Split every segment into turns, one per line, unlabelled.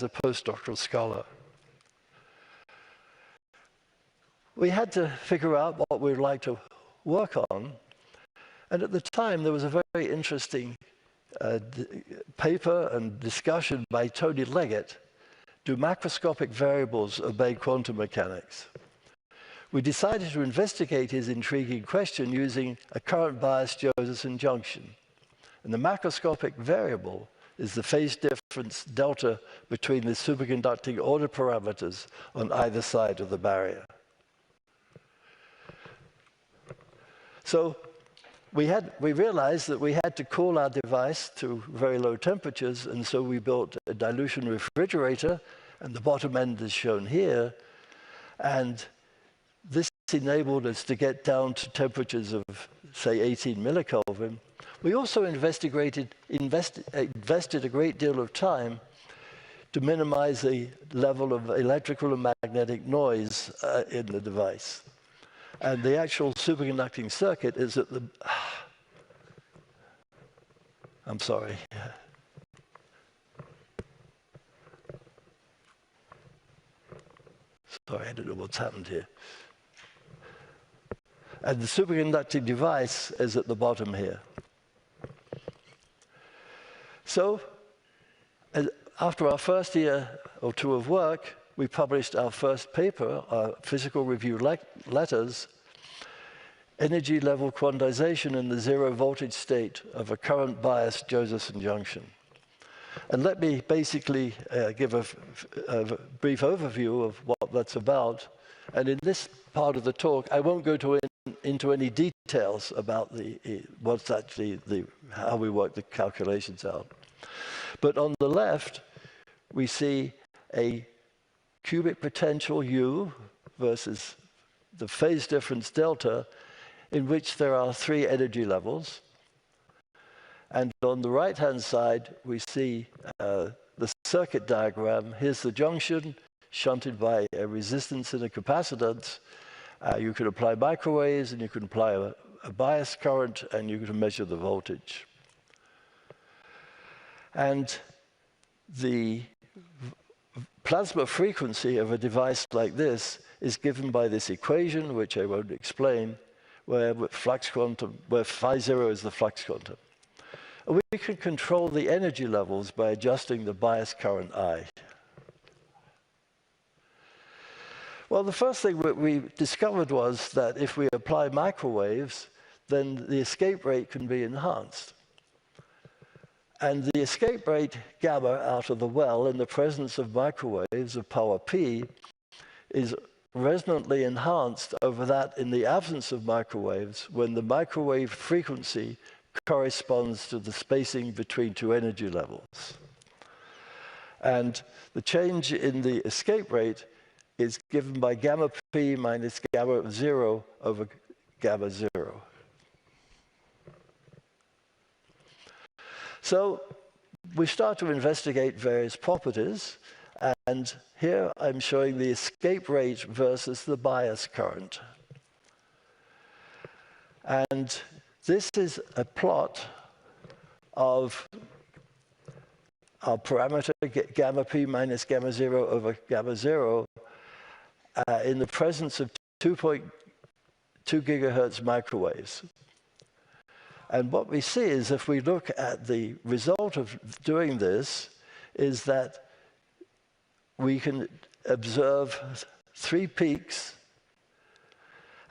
a postdoctoral scholar. We had to figure out what we'd like to work on, and at the time there was a very interesting paper and discussion by Tony Leggett, Do Macroscopic Variables Obey Quantum Mechanics? We decided to investigate his intriguing question using a current bias Josephson junction. And the macroscopic variable is the phase difference delta between the superconducting order parameters on either side of the barrier. So we realized that we had to cool our device to very low temperatures, and so we built a dilution refrigerator, and the bottom end is shown here. And this enabled us to get down to temperatures of, say, 18 millikelvin. We also invested a great deal of time to minimize the level of electrical and magnetic noise in the device. And the actual superconducting circuit is at the... I'm sorry. Sorry, I don't know what's happened here. And the superconducting device is at the bottom here. So, after our first year or two of work, we published our first paper, our physical review letters, Energy Level Quantization in the Zero Voltage State of a Current Biased Josephson Junction. And let me basically give a brief overview of what that's about. And in this part of the talk, I won't go into any details about what's actually how we work the calculations out. But on the left, we see a cubic potential U versus the phase difference delta, in which there are 3 energy levels. And on the right-hand side, we see the circuit diagram. Here's the junction, shunted by a resistance and a capacitance. You can apply microwaves, and you can apply a bias current, and you can measure the voltage. And the plasma frequency of a device like this is given by this equation, which I won't explain, where phi 0 is the flux quantum. And we can control the energy levels by adjusting the bias current I. Well, the first thing that we discovered was that if we apply microwaves, then the escape rate can be enhanced. And the escape rate gamma out of the well in the presence of microwaves of power P is resonantly enhanced over that in the absence of microwaves when the microwave frequency corresponds to the spacing between 2 energy levels. And the change in the escape rate is given by gamma P minus gamma 0 over gamma 0. So we start to investigate various properties, and here I'm showing the escape rate versus the bias current. And this is a plot of our parameter gamma P minus gamma 0 over gamma 0 in the presence of 2.2 gigahertz microwaves. And what we see is, if we look at the result of doing this, is that we can observe 3 peaks,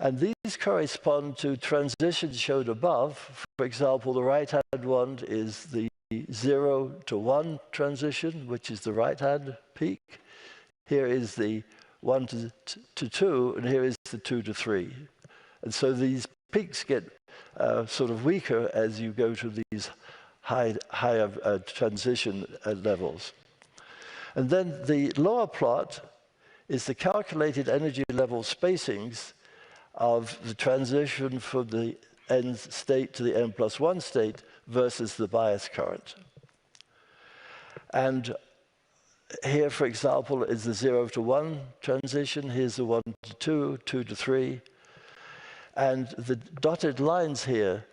and these correspond to transitions shown above. For example, the right-hand one is the 0 to 1 transition, which is the right-hand peak. Here is the 1 to 2, and here is the 2 to 3. And so these peaks get sort of weaker as you go to these higher transition levels. And then the lower plot is the calculated energy level spacings of the transition from the n state to the n+1 state versus the bias current. And here, for example, is the 0 to 1 transition. Here's the 1 to 2, 2 to 3. And the dotted lines here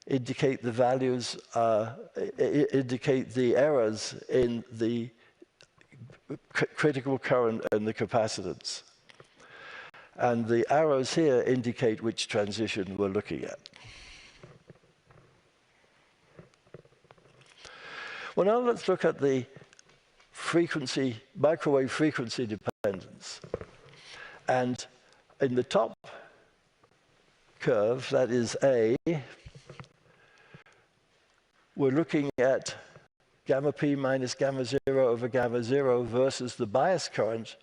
indicate the values, indicate the errors in the critical current and the capacitance. And the arrows here indicate which transition we're looking at. Well, now let's look at the frequency, microwave frequency dependence. And in the top curve, that is A, we're looking at gamma p minus gamma 0 over gamma 0 versus the bias current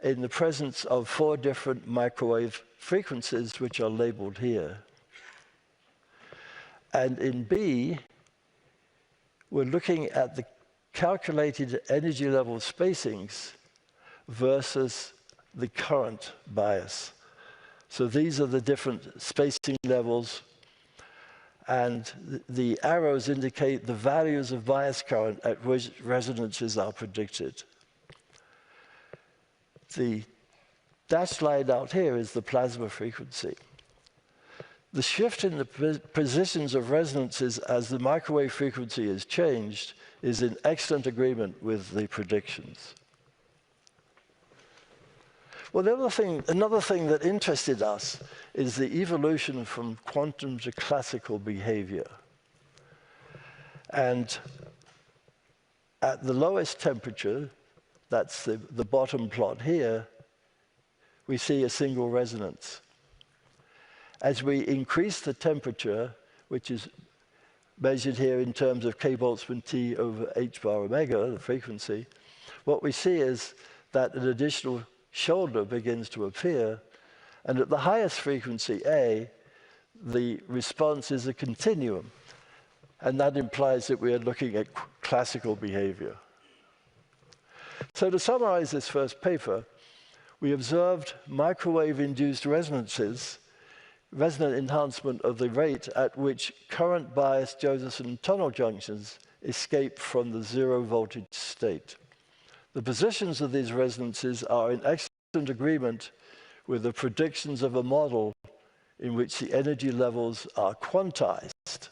in the presence of 4 different microwave frequencies, which are labeled here. And in B, we're looking at the calculated energy level spacings versus the current bias. So these are the different spacing levels, and the arrows indicate the values of bias current at which resonances are predicted. The dashed line out here is the plasma frequency. The shift in the positions of resonances as the microwave frequency is changed is in excellent agreement with the predictions. Well, another thing that interested us is the evolution from quantum to classical behavior. And at the lowest temperature, that's the bottom plot here, we see a single resonance. As we increase the temperature, which is measured here in terms of k Boltzmann T over h bar omega, the frequency, what we see is that an additional shoulder begins to appear, and at the highest frequency, A, the response is a continuum, and that implies that we are looking at classical behavior. So to summarize this first paper, we observed microwave-induced resonances, resonant enhancement of the rate at which current-biased Josephson tunnel junctions escape from the zero-voltage state. The positions of these resonances are in excellent agreement with the predictions of a model in which the energy levels are quantized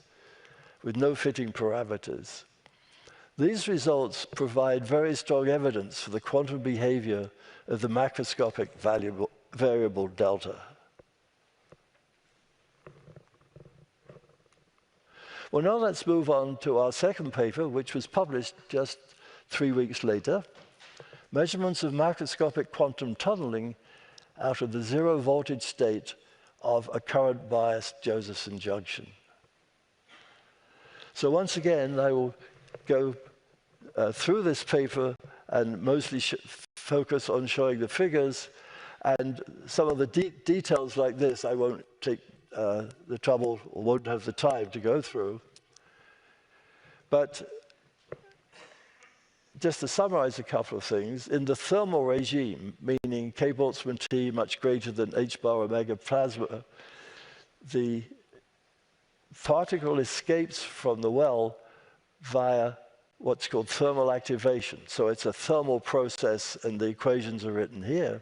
with no fitting parameters. These results provide very strong evidence for the quantum behavior of the macroscopic variable delta. Well, now let's move on to our second paper, which was published just 3 weeks later. Measurements of macroscopic quantum tunneling out of the zero voltage state of a current biased Josephson junction. So once again, I will go through this paper and mostly focus on showing the figures, and some of the details like this I won't take the trouble or won't have the time to go through. But just to summarize a couple of things, in the thermal regime, meaning k Boltzmann T much greater than h bar omega plasma, the particle escapes from the well via what's called thermal activation. So it's a thermal process, and the equations are written here.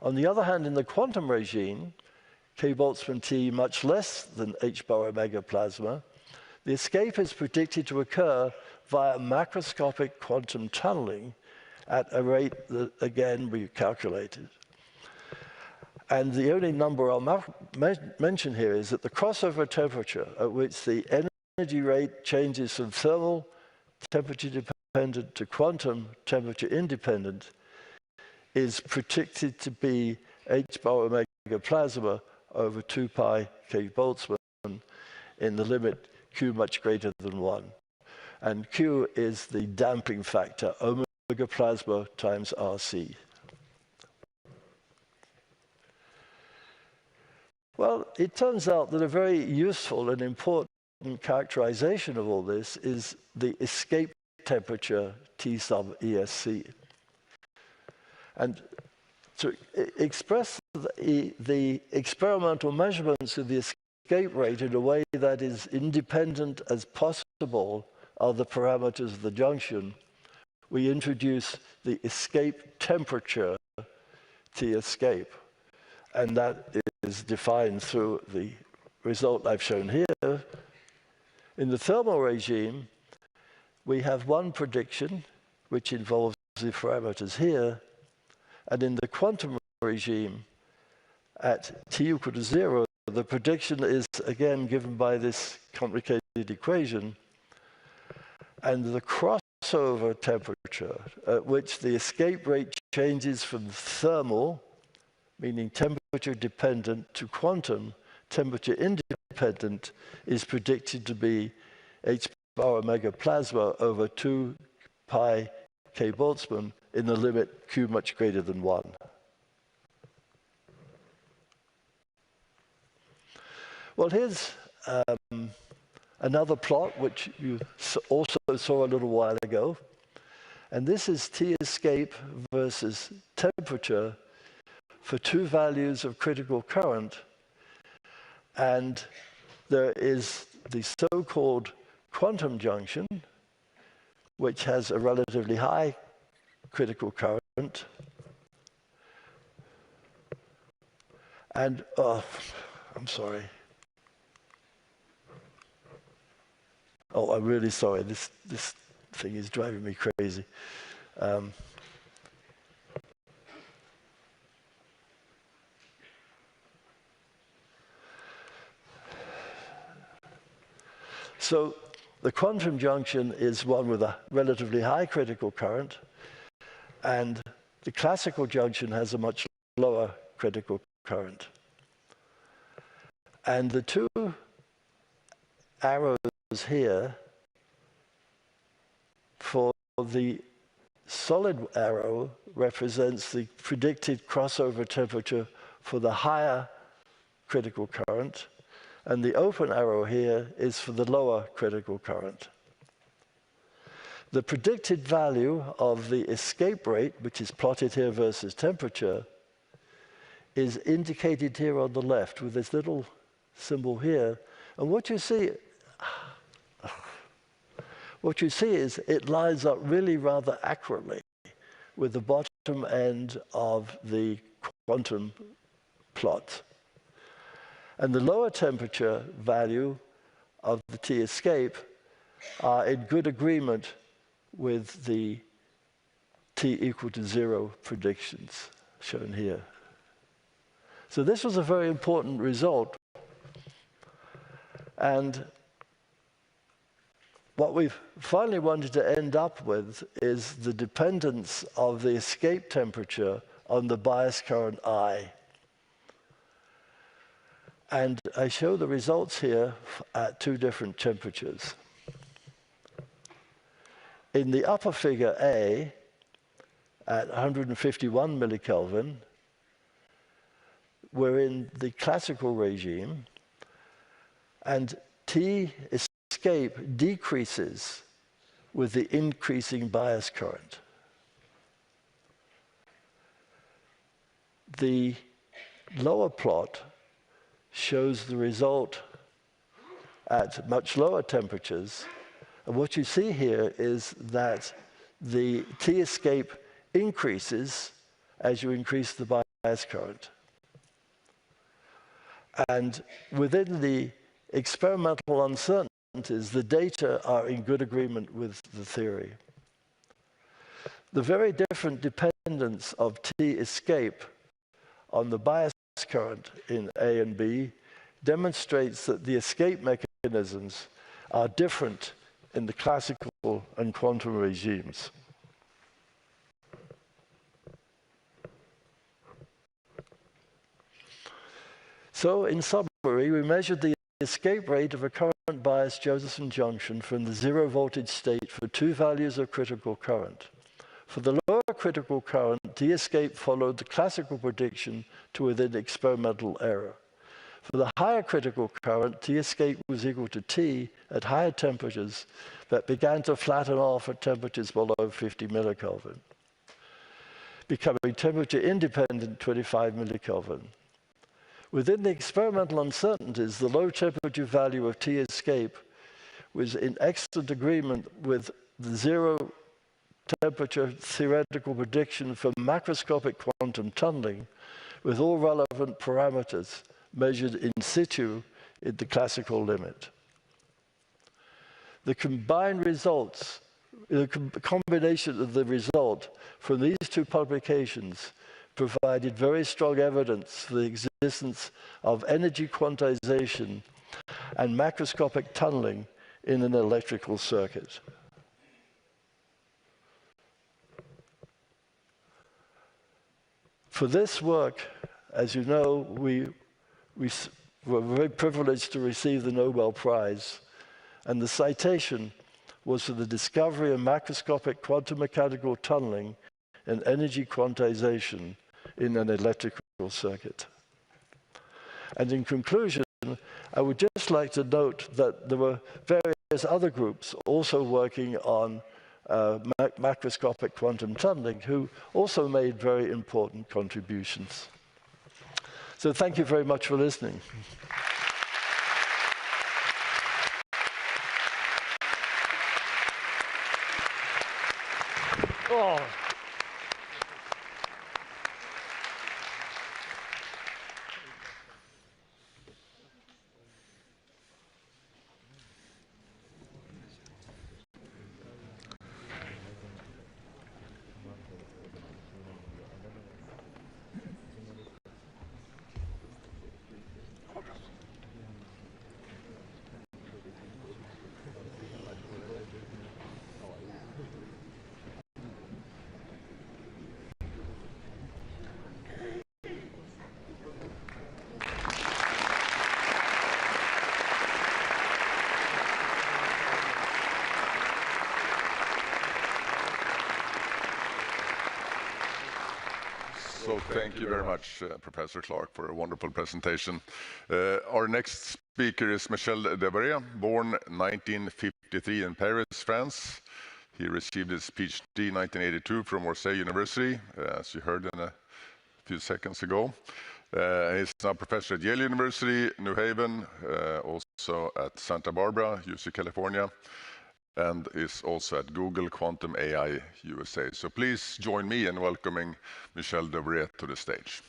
On the other hand, in the quantum regime, k Boltzmann T much less than h bar omega plasma, the escape is predicted to occur via macroscopic quantum tunneling at a rate that, again, we calculated. And the only number I'll mention here is that the crossover temperature at which the energy rate changes from thermal temperature dependent to quantum temperature independent is predicted to be h bar omega plasma over 2 pi k Boltzmann in the limit q much greater than 1. And q is the damping factor, omega plasma times RC. Well, it turns out that a very useful and important characterization of all this is the escape temperature T sub ESC. And to express the experimental measurements of the escape rate in a way that is independent as possible of the parameters of the junction, we introduce the escape temperature T escape. And that is defined through the result I've shown here. In the thermal regime, we have one prediction, which involves the parameters here. And in the quantum regime, at t equal to 0, the prediction is again given by this complicated equation. And the crossover temperature at which the escape rate changes from thermal, meaning temperature dependent, to quantum, temperature independent, is predicted to be h bar omega plasma over 2 pi k Boltzmann in the limit q much greater than 1. Well, here's another plot which you also saw a little while ago. And this is T escape versus temperature for two values of critical current. And there is the so-called quantum junction, which has a relatively high critical current. And, I'm sorry. Oh, I'm really sorry. This thing is driving me crazy. So the quantum junction is one with a relatively high critical current, and the classical junction has a much lower critical current. And the two arrows here, for the solid arrow represents the predicted crossover temperature for the higher critical current, and the open arrow here is for the lower critical current. The predicted value of the escape rate, which is plotted here versus temperature, is indicated here on the left with this little symbol here. And what you see is it lines up really rather accurately with the bottom end of the quantum plot. And the lower temperature value of the T escape are in good agreement with the T equal to 0 predictions shown here. So this was a very important result. And what we've finally wanted to end up with is the dependence of the escape temperature on the bias current I. And I show the results here at two different temperatures. In the upper figure A, at 151 millikelvin, we're in the classical regime, and T escape decreases with the increasing bias current. The lower plot shows the result at much lower temperatures. And what you see here is that the T escape increases as you increase the bias current. And within the experimental uncertainties, the data are in good agreement with the theory. The very different dependence of T escape on the bias current in A and B demonstrates that the escape mechanisms are different in the classical and quantum regimes. So in summary, we measured the escape rate of a current bias Josephson junction from the zero voltage state for two values of critical current. For the lower critical current, T escape followed the classical prediction to within experimental error. For the higher critical current, T escape was equal to T at higher temperatures that began to flatten off at temperatures below 50 millikelvin, becoming temperature independent 25 millikelvin. Within the experimental uncertainties, the low temperature value of T escape was in excellent agreement with the zero temperature theoretical prediction for macroscopic quantum tunneling, with all relevant parameters measured in situ in the classical limit. The combined results the combination of the result from these two publications provided very strong evidence for the existence of energy quantization and macroscopic tunneling in an electrical circuit. For this work, as you know, we were very privileged to receive the Nobel Prize, and the citation was for the discovery of macroscopic quantum mechanical tunneling and energy quantization in an electrical circuit. And in conclusion, I would just like to note that there were various other groups also working on macroscopic quantum tunneling who also made very important contributions. So thank you very much for listening. Oh.
So thank you very much, Professor Clarke, for a wonderful presentation. Our next speaker is Michel Devoret, born 1953 in Paris, France. He received his PhD in 1982 from Orsay University, as you heard in a few seconds ago. He's now professor at Yale University, New Haven, also at Santa Barbara, UC California, and is also at Google Quantum AI USA. So please join me in welcoming Michel Devoret to the stage.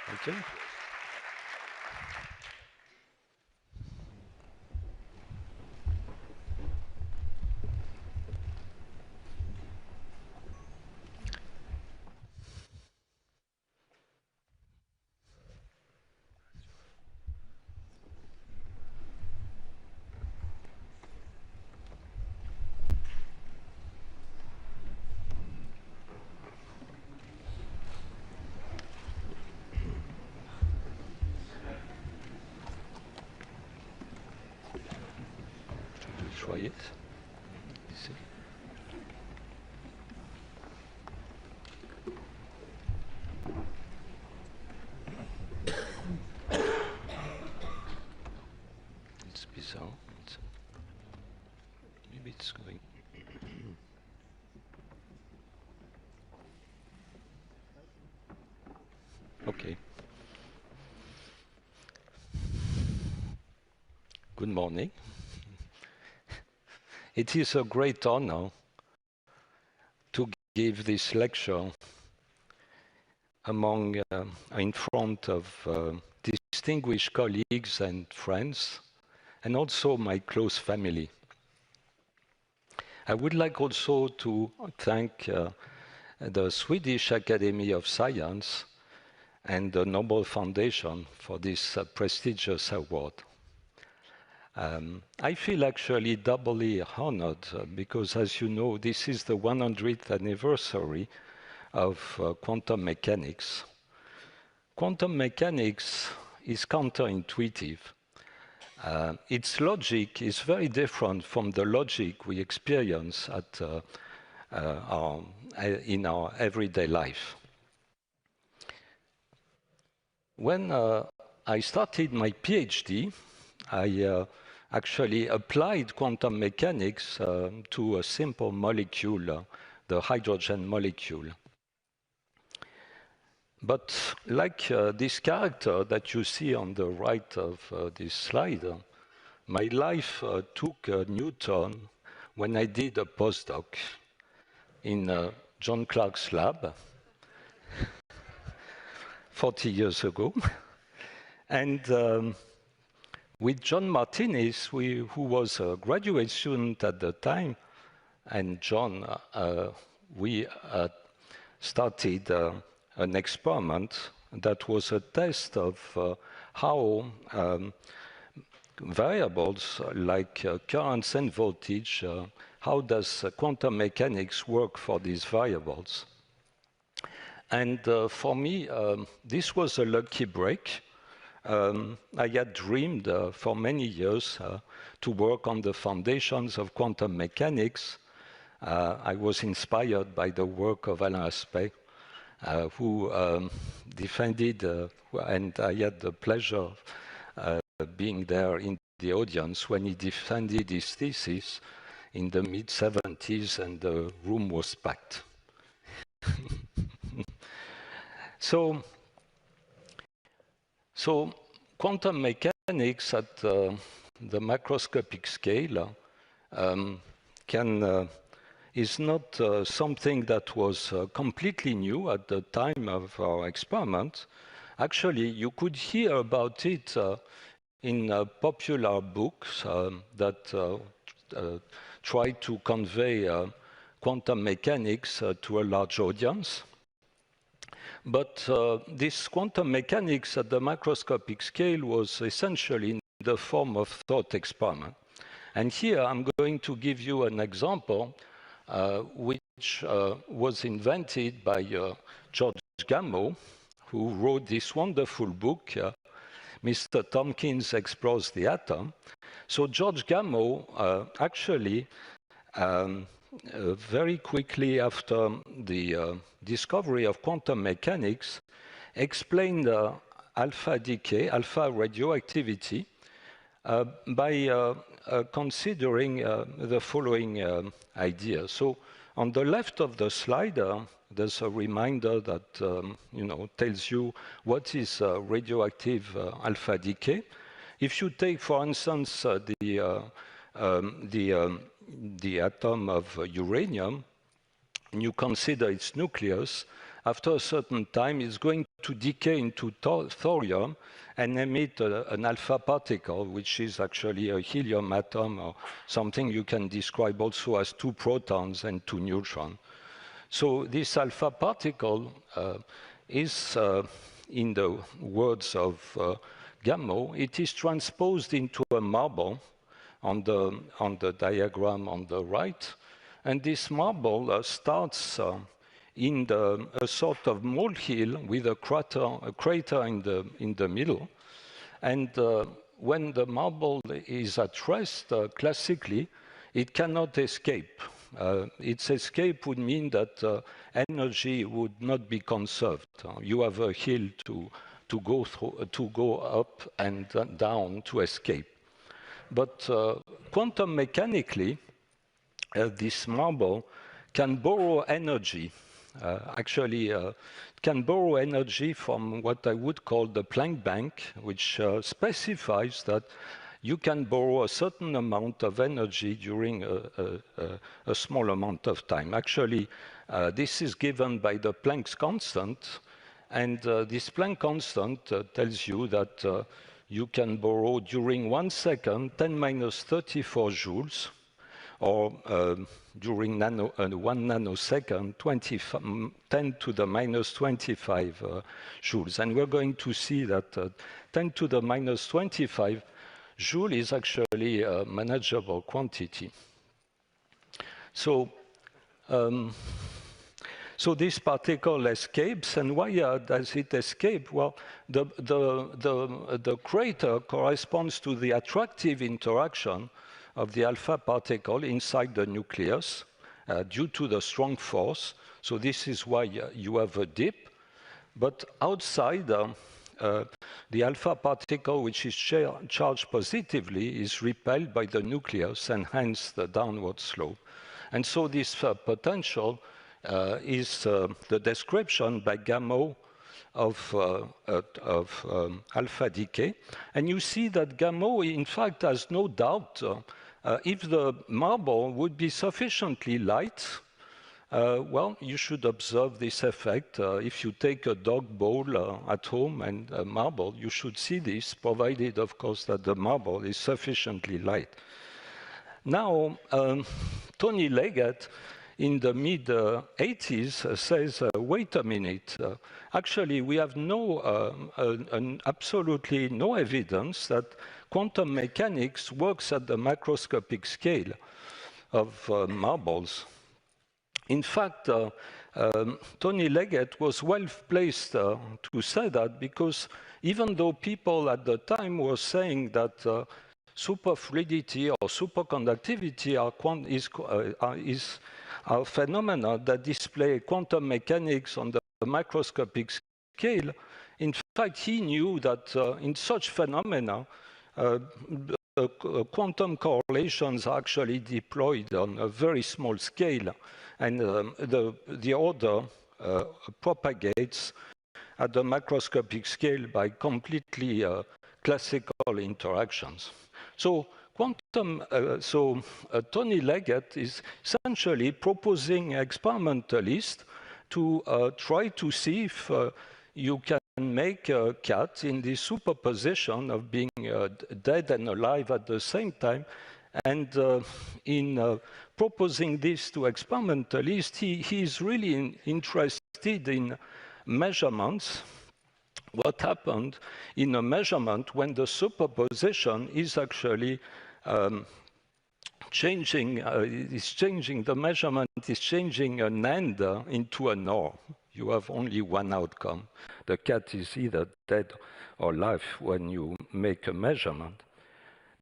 Thank you. Try it. See. It's bizarre. Maybe it's going. Okay. Good morning. It is a great honor to give this lecture in front of distinguished colleagues and friends, and also my close family. I would like also to thank the Swedish Academy of Science and the Nobel Foundation for this prestigious award. I feel actually doubly honored because, as you know, this is the 100th anniversary of quantum mechanics. Quantum mechanics is counterintuitive. Its logic is very different from the logic we experience in our everyday life. When I started my PhD, I actually applied quantum mechanics to a simple molecule, the hydrogen molecule. But like this character that you see on the right of this slide, my life took a new turn when I did a postdoc in John Clarke's lab.
40 years ago. And with John Martinis, who was a graduate student at the time, and John, we started an experiment that was a test of how variables like currents and voltage, how does quantum mechanics work for these variables. And for me, this was a lucky break. I had dreamed for many years to work on the foundations of quantum mechanics. I was inspired by the work of Alain Aspect, who defended, and I had the pleasure of being there in the audience when he defended his thesis in the mid-70s, and the room was packed. So quantum mechanics at the macroscopic scale is not something that was completely new at the time of our experiment. Actually, you could hear about it in popular books that try to convey quantum mechanics to a large audience. But this quantum mechanics at the macroscopic scale was essentially in the form of thought experiment. And here I'm going to give you an example which was invented by George Gamow, who wrote this wonderful book, Mr. Tompkins Explores the Atom. So George Gamow actually, very quickly after the discovery of quantum mechanics, explained alpha decay, alpha radioactivity, by considering the following idea. So on the left of the slide, there's a reminder that tells you what is radioactive alpha decay. If you take, for instance, the atom of uranium, and you consider its nucleus, after a certain time, it's going to decay into thorium and emit an alpha particle, which is actually a helium atom, or something you can describe also as 2 protons and 2 neutrons. So this alpha particle is, in the words of Gamow, it is transposed into a marble on the diagram on the right. And this marble starts in a sort of molehill with a crater in the middle. And when the marble is at rest, classically, it cannot escape. Its escape would mean that energy would not be conserved. You have a hill to go up and down to escape. But quantum mechanically, this marble can borrow energy. Actually, can borrow energy from what I would call the Planck bank, which specifies that you can borrow a certain amount of energy during a small amount of time. Actually, this is given by the Planck's constant, and this Planck constant tells you that you can borrow during 1 second 10⁻34 joules, or during 1 nanosecond 10 to the minus 25 joules. And we're going to see that 10 to the minus 25 joule is actually a manageable quantity. So, so this particle escapes, and why does it escape? Well, the crater corresponds to the attractive interaction of the alpha particle inside the nucleus due to the strong force. So this is why you have a dip. But outside, the alpha particle, which is charged positively, is repelled by the nucleus, and hence the downward slope. And so this potential is the description by Gamow of alpha decay. And you see that Gamow, in fact, has no doubt if the marble would be sufficiently light, Well, you should observe this effect. If you take a dog ball at home and a marble, you should see this, provided, of course, that the marble is sufficiently light. Now, Tony Leggett, in the mid-80s, says, wait a minute, actually, we have absolutely no evidence that quantum mechanics works at the macroscopic scale of marbles. In fact, Tony Leggett was well placed to say that, because even though people at the time were saying that superfluidity or superconductivity are phenomena that display quantum mechanics on the macroscopic scale, in fact, he knew that in such phenomena, quantum correlations are actually deployed on a very small scale, and the order propagates at the macroscopic scale by completely classical interactions. So Tony Leggett is essentially proposing experimentalists to try to see if you can make a cat in the superposition of being dead and alive at the same time. And in proposing this to experimentalists, he is really interested in measurements. What happened in a measurement when the superposition is actually changing, the measurement is changing an end into an or. You have only one outcome. The cat is either dead or alive when you make a measurement.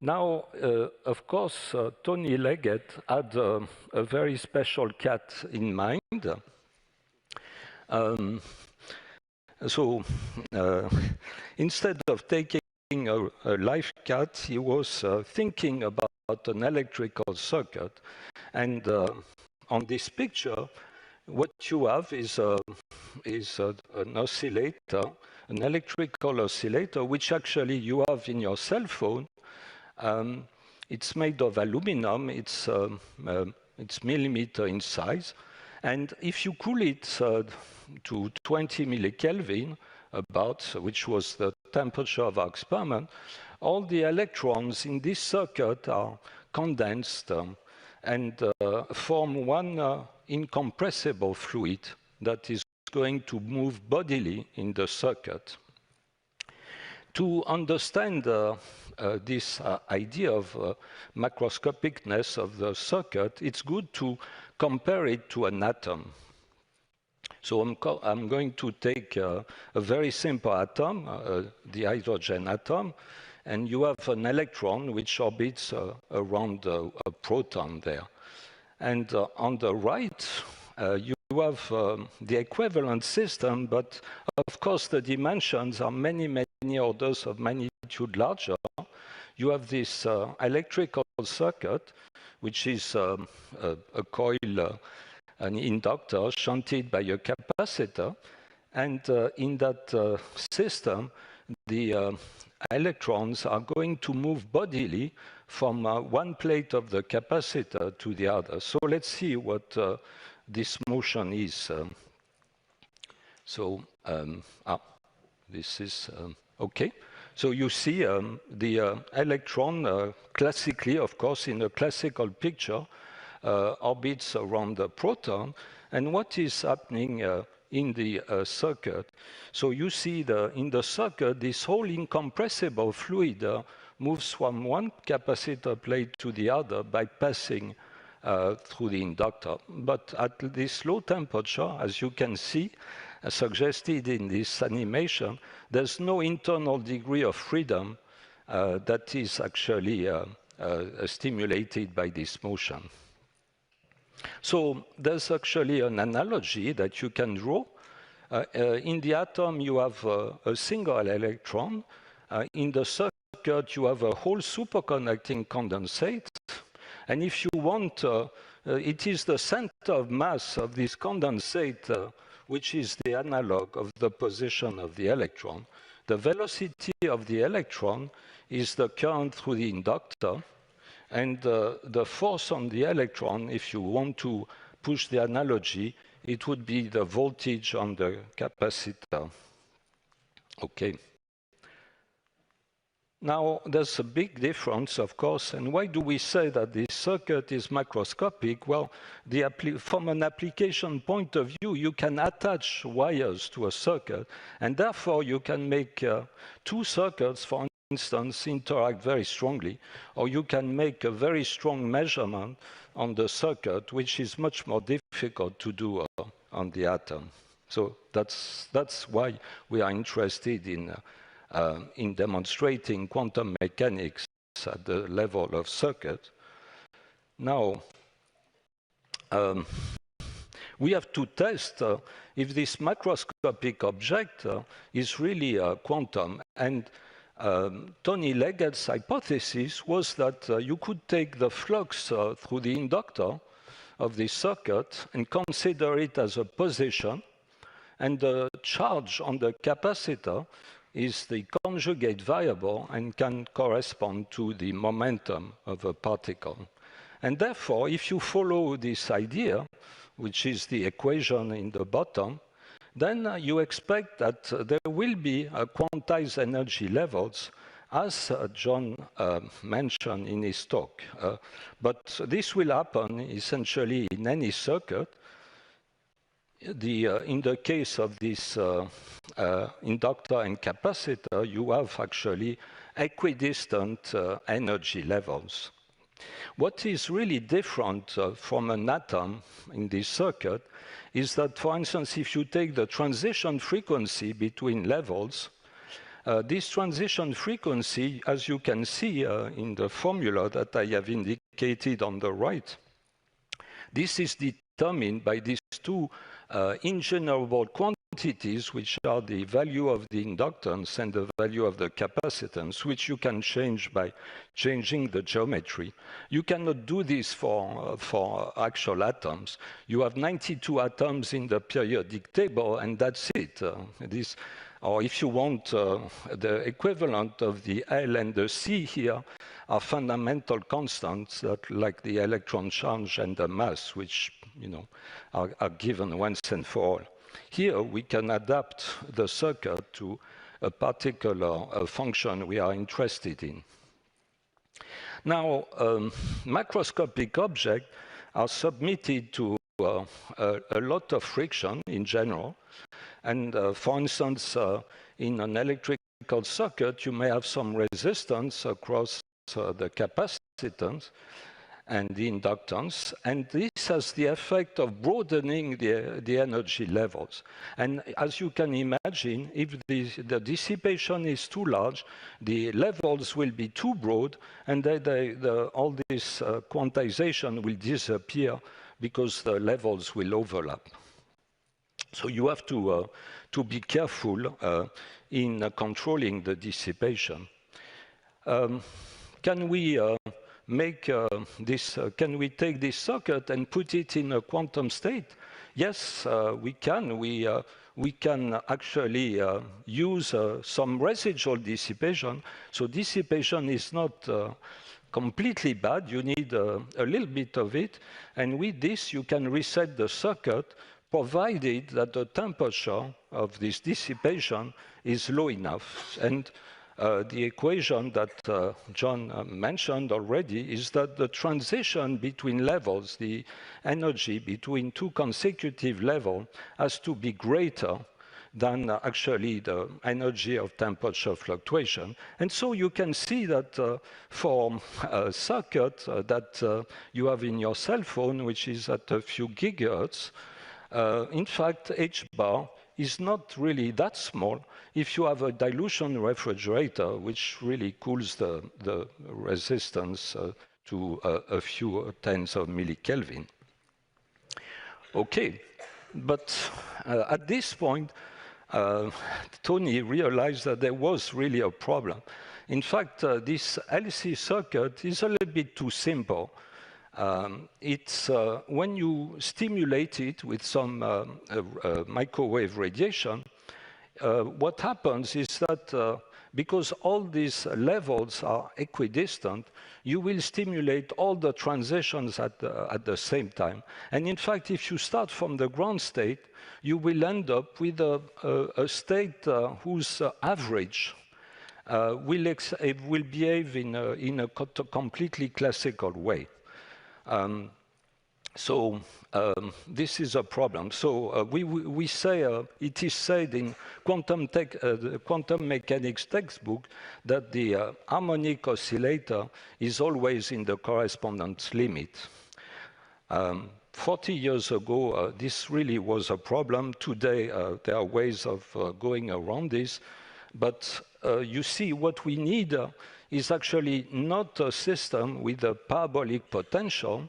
Now, of course, Tony Leggett had a very special cat in mind. Instead of taking a live cat, he was thinking about an electrical circuit. And on this picture, what you have is an oscillator, an electrical oscillator, which actually you have in your cell phone. It's made of aluminum. It's millimeter in size. And if you cool it to 20 millikelvin, which was the temperature of our experiment, all the electrons in this circuit are condensed and form one incompressible fluid that is going to move bodily in the circuit. To understand this idea of macroscopicness of the circuit, it's good to compare it to an atom. So I'm going to take a very simple atom, the hydrogen atom, and you have an electron which orbits around a proton there. And on the right, you have the equivalent system, but of course the dimensions are many, many orders of magnitude larger. You have this electrical circuit, which is a coil, an inductor shunted by a capacitor. And in that system, the electrons are going to move bodily from one plate of the capacitor to the other. So let's see what this motion is. This is OK. So you see the electron classically, of course, in a classical picture, orbits around the proton. And what is happening in the circuit? So you see in the circuit, this whole incompressible fluid moves from one capacitor plate to the other by passing through the inductor. But at this low temperature, as you can see, suggested in this animation, there's no internal degree of freedom that is actually stimulated by this motion. So there's actually an analogy that you can draw. In the atom, you have a single electron. In the circuit, you have a whole superconducting condensate. And if you want, it is the center of mass of this condensate which is the analog of the position of the electron. The velocity of the electron is the current through the inductor. And the force on the electron, if you want to push the analogy, it would be the voltage on the capacitor. Okay. Now, there's a big difference, of course, and why do we say that this circuit is macroscopic? Well, from an application point of view, you can attach wires to a circuit, and therefore you can make two circuits, for instance, interact very strongly, or you can make a very strong measurement on the circuit, which is much more difficult to do on the atom. So that's why we are interested in demonstrating quantum mechanics at the level of circuit. Now, we have to test if this macroscopic object is really quantum. And Tony Leggett's hypothesis was that you could take the flux through the inductor of this circuit and consider it as a position, and the charge on the capacitor is the conjugate variable and can correspond to the momentum of a particle. And therefore, if you follow this idea, which is the equation in the bottom, then you expect that there will be quantized energy levels, as John mentioned in his talk. But this will happen essentially in any circuit. In the case of this inductor and capacitor, you have actually equidistant energy levels. What is really different from an atom in this circuit is that, for instance, if you take the transition frequency between levels, this transition frequency, as you can see in the formula that I have indicated on the right, this is determined by these two ingenerable quantities, which are the value of the inductance and the value of the capacitance, which you can change by changing the geometry. You cannot do this for actual atoms. You have 92 atoms in the periodic table, and that's it. Or if you want the equivalent of the L and the C here are fundamental constants like the electron charge and the mass, which are given once and for all. Here we can adapt the circuit to a particular function we are interested in. Now, macroscopic objects are submitted to a lot of friction in general. And for instance, in an electrical circuit, you may have some resistance across the capacitance and the inductance, and this has the effect of broadening the energy levels. And as you can imagine, if the dissipation is too large, the levels will be too broad, and all this quantization will disappear because the levels will overlap. So you have to be careful in controlling the dissipation. Can we can we take this circuit and put it in a quantum state? Yes, we can. We can actually use some residual dissipation. So dissipation is not completely bad. You need a little bit of it. And with this, you can reset the circuit, provided that the temperature of this dissipation is low enough. And the equation that John mentioned already is that the transition between levels, the energy between two consecutive levels, has to be greater than actually the energy of temperature fluctuation. And so you can see that for a circuit that you have in your cell phone, which is at a few gigahertz, in fact, H bar is not really that small if you have a dilution refrigerator, which really cools the resistance to a few tens of millikelvin. Okay, but at this point, Tony realized that there was really a problem. In fact, this LC circuit is a little bit too simple. It's when you stimulate it with some microwave radiation, what happens is that because all these levels are equidistant, you will stimulate all the transitions at the same time. And in fact, if you start from the ground state, you will end up with a state whose average will behave in a completely classical way. So this is a problem. So we say, it is said in quantum mechanics textbook that the harmonic oscillator is always in the correspondence limit. 40 years ago, this really was a problem. Today, there are ways of going around this. But you see, what we need is actually not a system with a parabolic potential,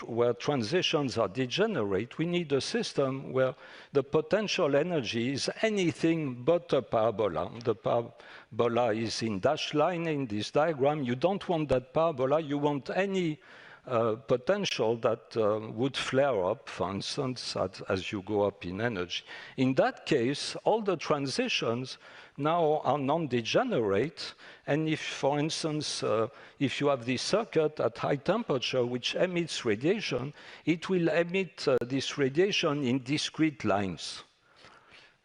where transitions are degenerate. We need a system where the potential energy is anything but a parabola. The parabola is in dashed line in this diagram. You don't want that parabola. You want any potential that would flare up, for instance, as you go up in energy. In that case, all the transitions now are non-degenerate, and if, for instance, if you have this circuit at high temperature which emits radiation, it will emit this radiation in discrete lines.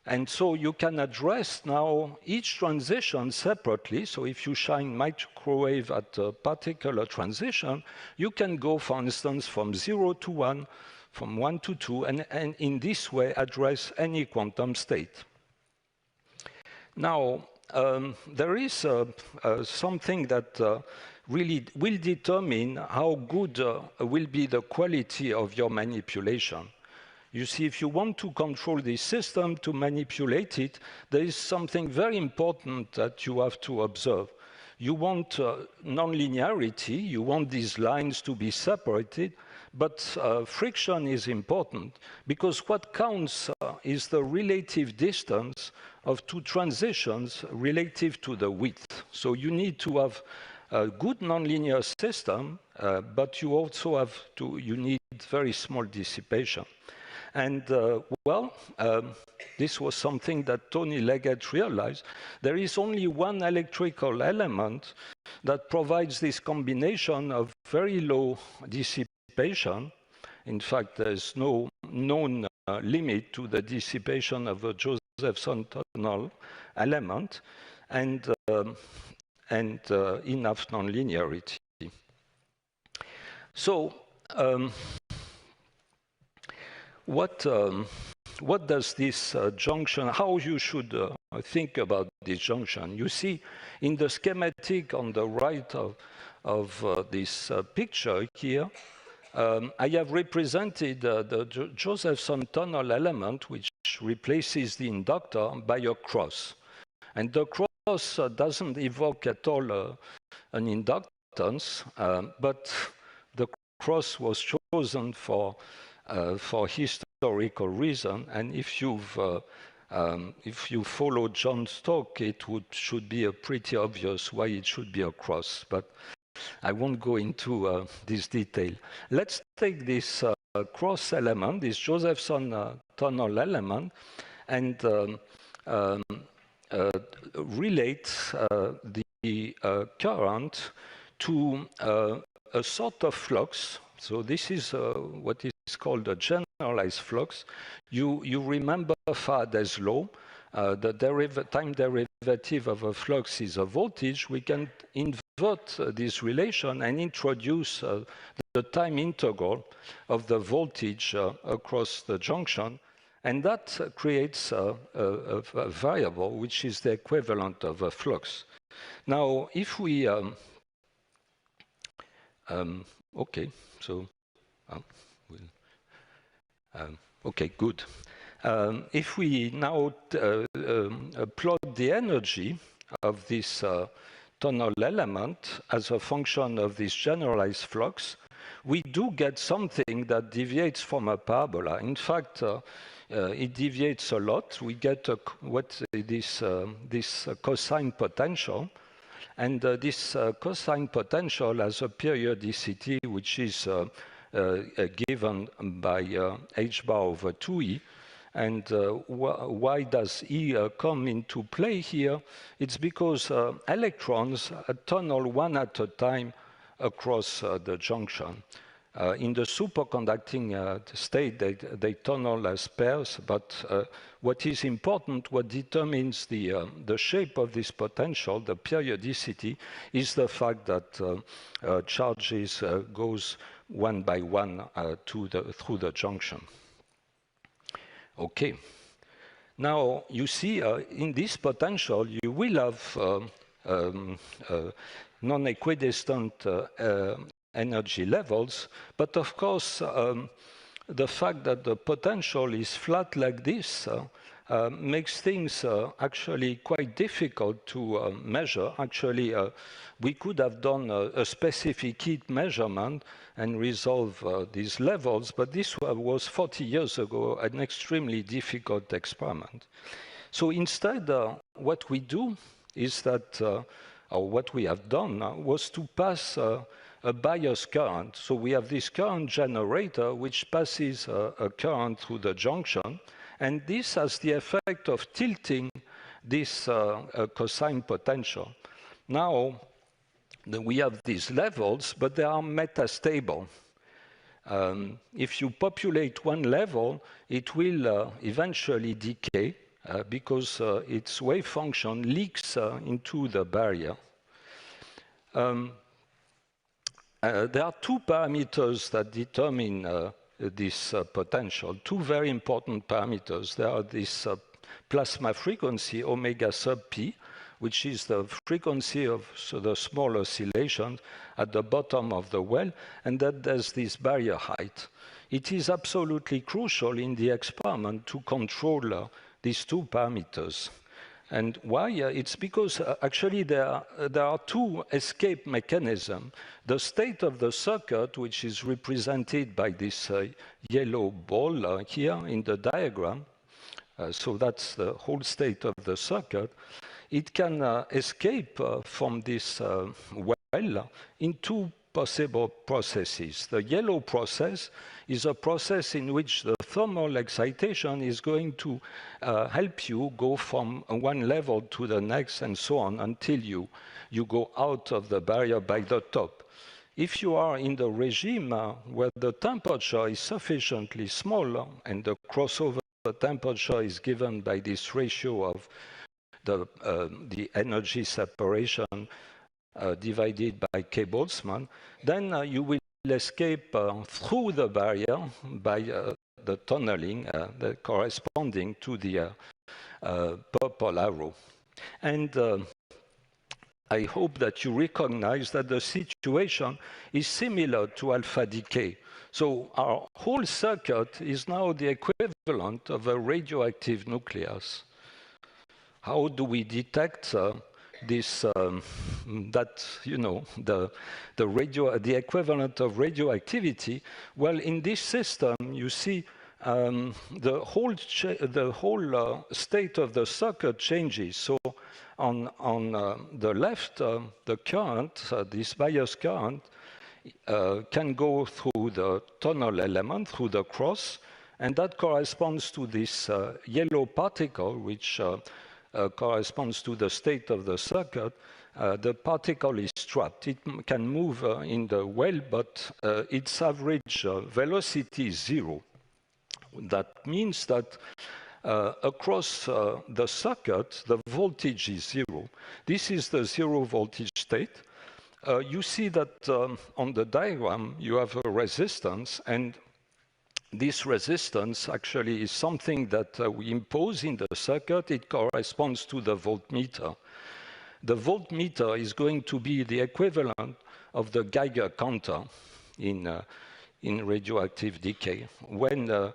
And so you can address now each transition separately. So if you shine microwave at a particular transition, you can go, for instance, from 0 to 1, from 1 to 2, and in this way address any quantum state. Now, there is something that really will determine how good will be the quality of your manipulation. You see, if you want to control this system, to manipulate it, there is something very important that you have to observe. You want nonlinearity, you want these lines to be separated, but friction is important, because what counts is the relative distance of two transitions relative to the width. So you need to have a good nonlinear system, but you also have you need very small dissipation. And this was something that Tony Leggett realized. There is only one electrical element that provides this combination of very low dissipation. In fact, there's no known limit to the dissipation of a Josephson tunnel element, and enough nonlinearity. So, what does this junction, how you should think about this junction? You see, in the schematic on the right of this picture here, I have represented the Josephson tunnel element, which replaces the inductor, by a cross. And the cross doesn't evoke at all an inductance, but the cross was chosen for historical reason, and if you follow John's talk, it should be pretty obvious why it should be a cross. But I won't go into this detail. Let's take this cross element, this Josephson tunnel element, and relate the current to a sort of flux. So this is what is called a generalized flux. You remember Faraday's law. The time derivative of a flux is a voltage. We can invert this relation and introduce the time integral of the voltage across the junction. And that creates a variable which is the equivalent of a flux. Now, if we... okay, so... okay, good. If we now plot the energy of this tunnel element as a function of this generalized flux, we do get something that deviates from a parabola. In fact, it deviates a lot. We get this cosine potential. And this cosine potential has a periodicity which is given by h bar over 2e. And why does E come into play here? It's because electrons tunnel one at a time across the junction. In the superconducting state, they tunnel as pairs, but what is important, what determines the shape of this potential, the periodicity, is the fact that charges goes one by one through the junction. Okay. Now, you see, in this potential, you will have non-equidistant energy levels, but of course, the fact that the potential is flat like this makes things actually quite difficult to measure. Actually, we could have done a specific heat measurement and resolve these levels, but this was 40 years ago, an extremely difficult experiment. So instead, what we do is that, or what we have done was to pass a bias current. So we have this current generator which passes a current through the junction, and this has the effect of tilting this cosine potential. Now, we have these levels, but they are metastable. If you populate one level, it will eventually decay because its wave function leaks into the barrier. There are two parameters that determine this potential, two very important parameters. There are this plasma frequency, omega sub p, which is the frequency of the small oscillations at the bottom of the well, and that there's this barrier height. It is absolutely crucial in the experiment to control these two parameters. And why? It's because actually there are two escape mechanisms. The state of the circuit, which is represented by this yellow ball here in the diagram, so that's the whole state of the circuit, it can escape from this well in two possible processes. The yellow process is a process in which the thermal excitation is going to help you go from one level to the next and so on until you go out of the barrier by the top. If you are in the regime where the temperature is sufficiently small and the crossover temperature is given by this ratio of the energy separation divided by K Boltzmann, then you will escape through the barrier by the tunneling corresponding to the purple arrow. And I hope that you recognize that the situation is similar to alpha decay. So our whole circuit is now the equivalent of a radioactive nucleus. How do we detect this, that, you know, the equivalent of radioactivity? Well, in this system, you see the whole state of the circuit changes. So on the left, the current, this bias current, can go through the tunnel element, through the cross, and that corresponds to this yellow particle, which corresponds to the state of the circuit. The particle is trapped. It can move in the well, but its average velocity is 0. That means that across the circuit, the voltage is 0. This is the 0 voltage state. You see that on the diagram, you have a resistance, and this resistance actually is something that we impose in the circuit. It corresponds to the voltmeter. The voltmeter is going to be the equivalent of the Geiger counter in radioactive decay. When the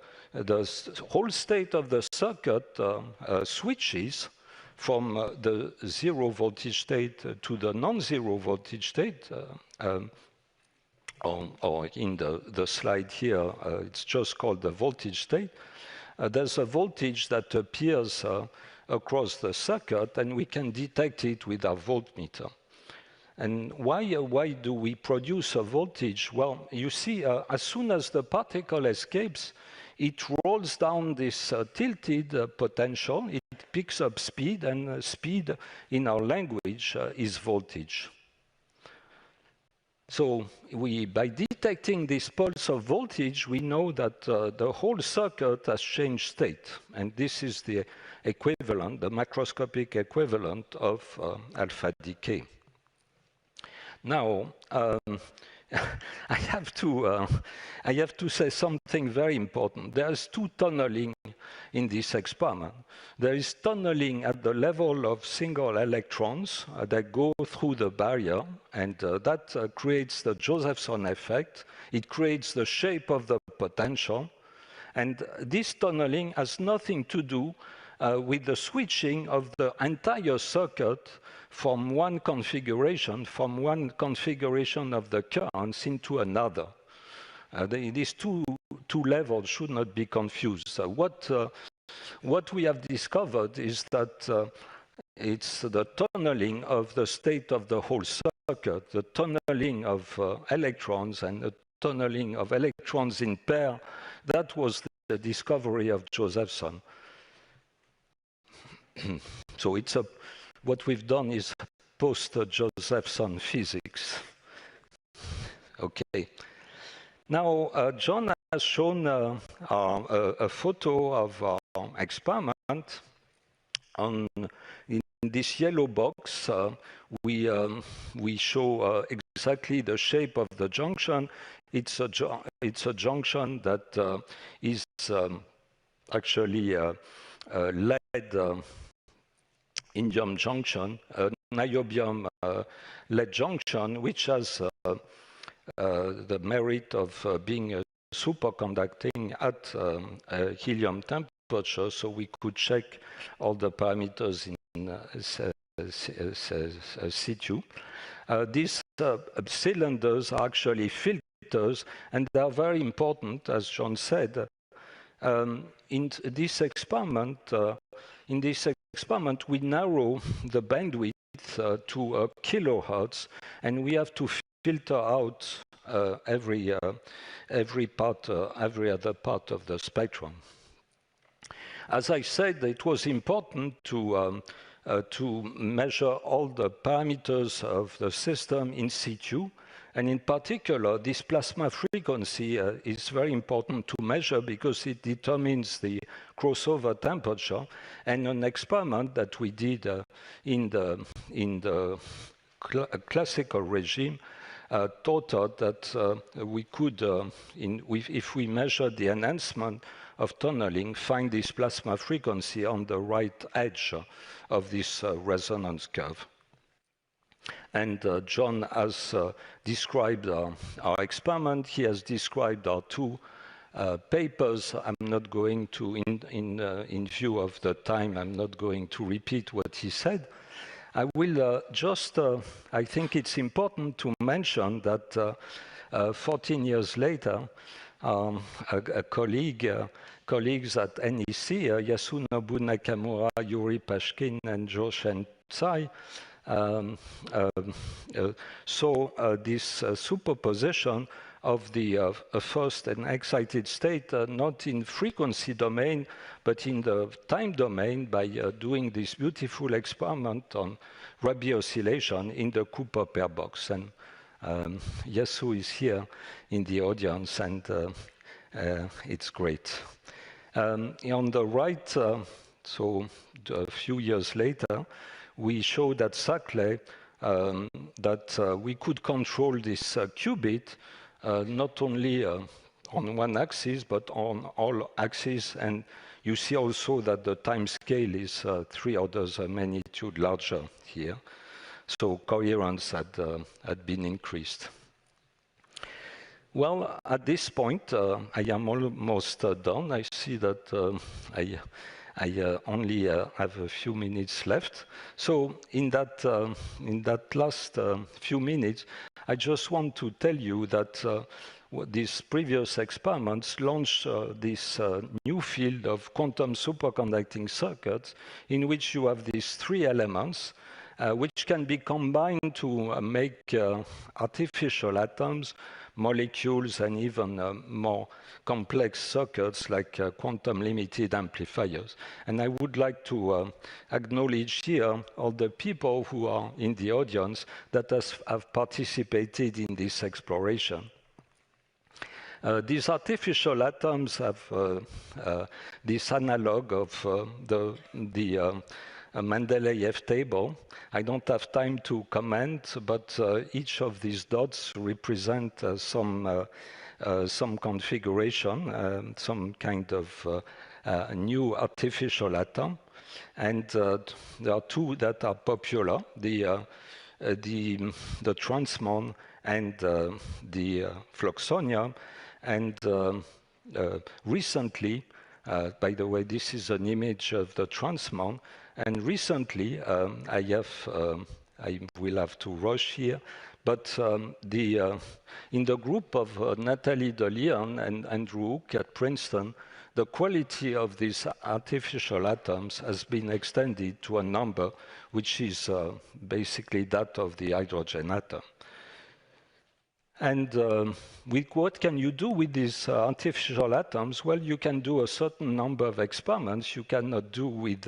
whole state of the circuit switches from the 0 voltage state to the non-zero voltage state, or in the slide here, it's just called the voltage state. There's a voltage that appears across the circuit, and we can detect it with our voltmeter. And why do we produce a voltage? Well, you see, as soon as the particle escapes, it rolls down this tilted potential, it picks up speed, and speed in our language is voltage. So by detecting this pulse of voltage, we know that the whole circuit has changed state. And this is the equivalent, the macroscopic equivalent of alpha decay. Now, I have to say something very important. There's two tunneling in this experiment. There is tunneling at the level of single electrons that go through the barrier, and that creates the Josephson effect. It creates the shape of the potential. And this tunneling has nothing to do with the switching of the entire circuit from one configuration of the currents into another. These two levels should not be confused. So what we have discovered is that it's the tunneling of the state of the whole circuit, the tunneling of electrons and the tunneling of electrons in pair. That was the discovery of Josephson. So what we've done is post-Josephson physics. Okay. Now, John has shown a photo of our experiment. In this yellow box, we show exactly the shape of the junction. It's a junction that is actually lead indium junction, niobium lead junction, which has the merit of being superconducting at helium temperature, so we could check all the parameters in situ. These cylinders are actually filters, and they are very important, as John said. In this experiment, we narrow the bandwidth to a kilohertz, and we have to filter out every other part of the spectrum. As I said, it was important to measure all the parameters of the system in situ. And in particular, this plasma frequency is very important to measure because it determines the crossover temperature. And an experiment that we did in the classical regime taught us that we could, if we measured the enhancement of tunneling, find this plasma frequency on the right edge of this resonance curve. And John has described our experiment. He has described our two papers. I'm not going to, in view of the time, I'm not going to repeat what he said. I will I think it's important to mention that 14 years later, colleagues at NEC, Yasunobu Nakamura, Yuri Pashkin, and Joshen Tsai, saw this superposition of the first and excited state, not in frequency domain, but in the time domain by doing this beautiful experiment on Rabi oscillation in the Cooper pair box. And Yasu is here in the audience, and it's great. On the right, so a few years later, we showed at Saclay that we could control this qubit not only on one axis, but on all axes. And you see also that the time scale is 3 orders of magnitude larger here. So coherence had been increased. Well, at this point, I am almost done. I see that I only have a few minutes left. So in that last few minutes, I just want to tell you that these previous experiments launched this new field of quantum superconducting circuits in which you have these 3 elements which can be combined to make artificial atoms, molecules and even more complex circuits like quantum-limited amplifiers. And I would like to acknowledge here all the people who are in the audience that have participated in this exploration. These artificial atoms have this analog of the Mendeleev table. I don't have time to comment, but each of these dots represent some configuration, some kind of new artificial atom. And there are two that are popular, the transmon and the fluxonium. And recently, by the way, this is an image of the transmon. And recently, I will have to rush here, but in the group of Nathalie de Leon and Andrew Hook at Princeton, the quality of these artificial atoms has been extended to a number which is basically that of the hydrogen atom. And what can you do with these artificial atoms? Well, you can do a certain number of experiments you cannot do with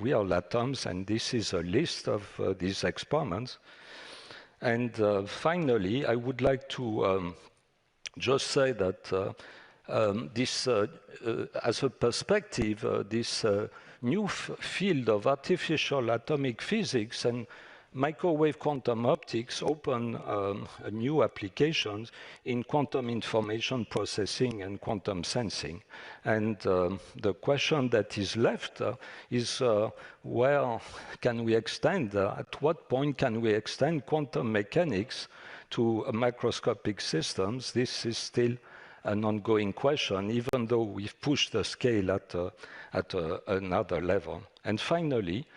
real atoms, and this is a list of these experiments. And finally, I would like to just say that this, as a perspective, this new field of artificial atomic physics and microwave quantum optics open new applications in quantum information processing and quantum sensing. And the question that is left is where can we extend, at what point can we extend quantum mechanics to macroscopic systems? This is still an ongoing question, even though we've pushed the scale at another level. And finally,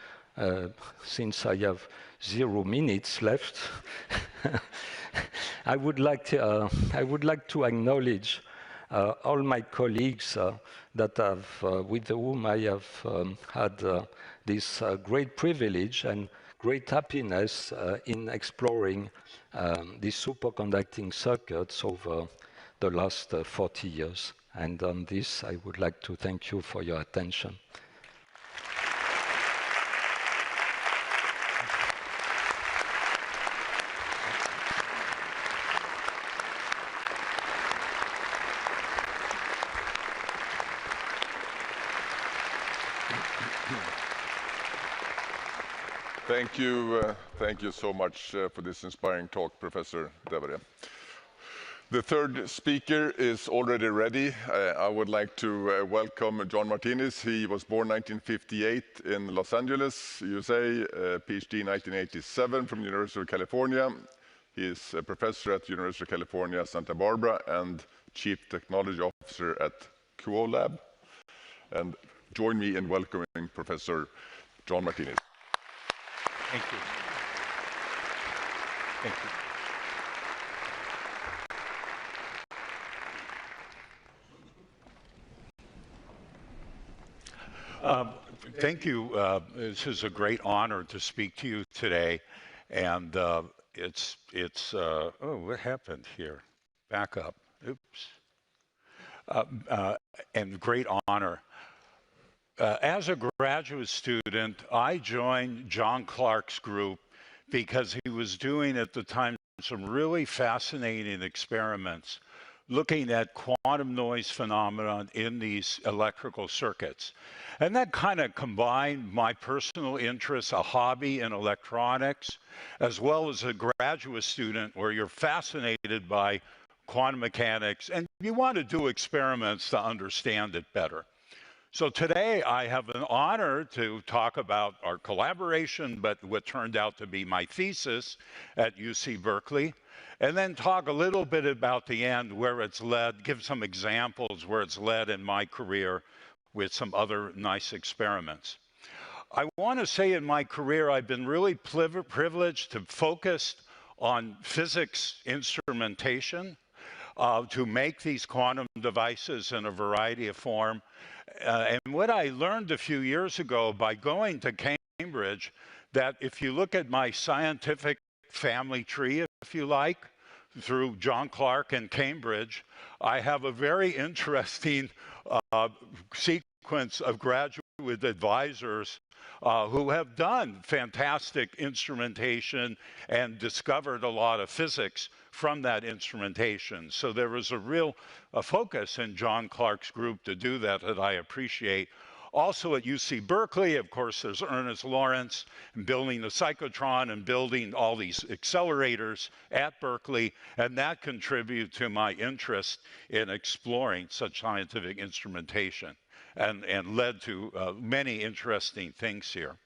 since I have 0 minutes left, I would like to acknowledge all my colleagues with whom I have had this great privilege and great happiness in exploring these superconducting circuits over the last 40 years. And on this, I would like to thank you for your attention.
Thank you so much for this inspiring talk, Professor Devoret. The third speaker is already ready. I would like to welcome John Martinis. He was born 1958 in Los Angeles, USA, PhD 1987 from the University of California. He is a professor at the University of California, Santa Barbara, and Chief Technology Officer at QO-Lab. And join me in welcoming Professor John Martinis.
Thank you. Thank you. Thank you. This is a great honor to speak to you today, and oh, what happened here? Back up. Oops. And great honor. As a graduate student, I joined John Clarke's group because he was doing at the time some really fascinating experiments looking at quantum noise phenomenon in these electrical circuits. And that kind of combined my personal interests, a hobby in electronics, as well as a graduate student where you're fascinated by quantum mechanics and you want to do experiments to understand it better. So today I have an honor to talk about our collaboration, but what turned out to be my thesis at UC Berkeley, and then talk a little bit about the end, where it's led, give some examples where it's led in my career with some other nice experiments. I want to say in my career, I've been really privileged to focus on physics instrumentation to make these quantum devices in a variety of form. And what I learned a few years ago by going to Cambridge, that if you look at my scientific family tree, if you like, through John Clarke and Cambridge, I have a very interesting sequence of graduate advisors who have done fantastic instrumentation and discovered a lot of physics from that instrumentation. So there was a real focus in John Clarke's group to do that I appreciate. Also at UC Berkeley, of course, there's Ernest Lawrence building the cyclotron and building all these accelerators at Berkeley, and that contributed to my interest in exploring such scientific instrumentation and led to many interesting things here.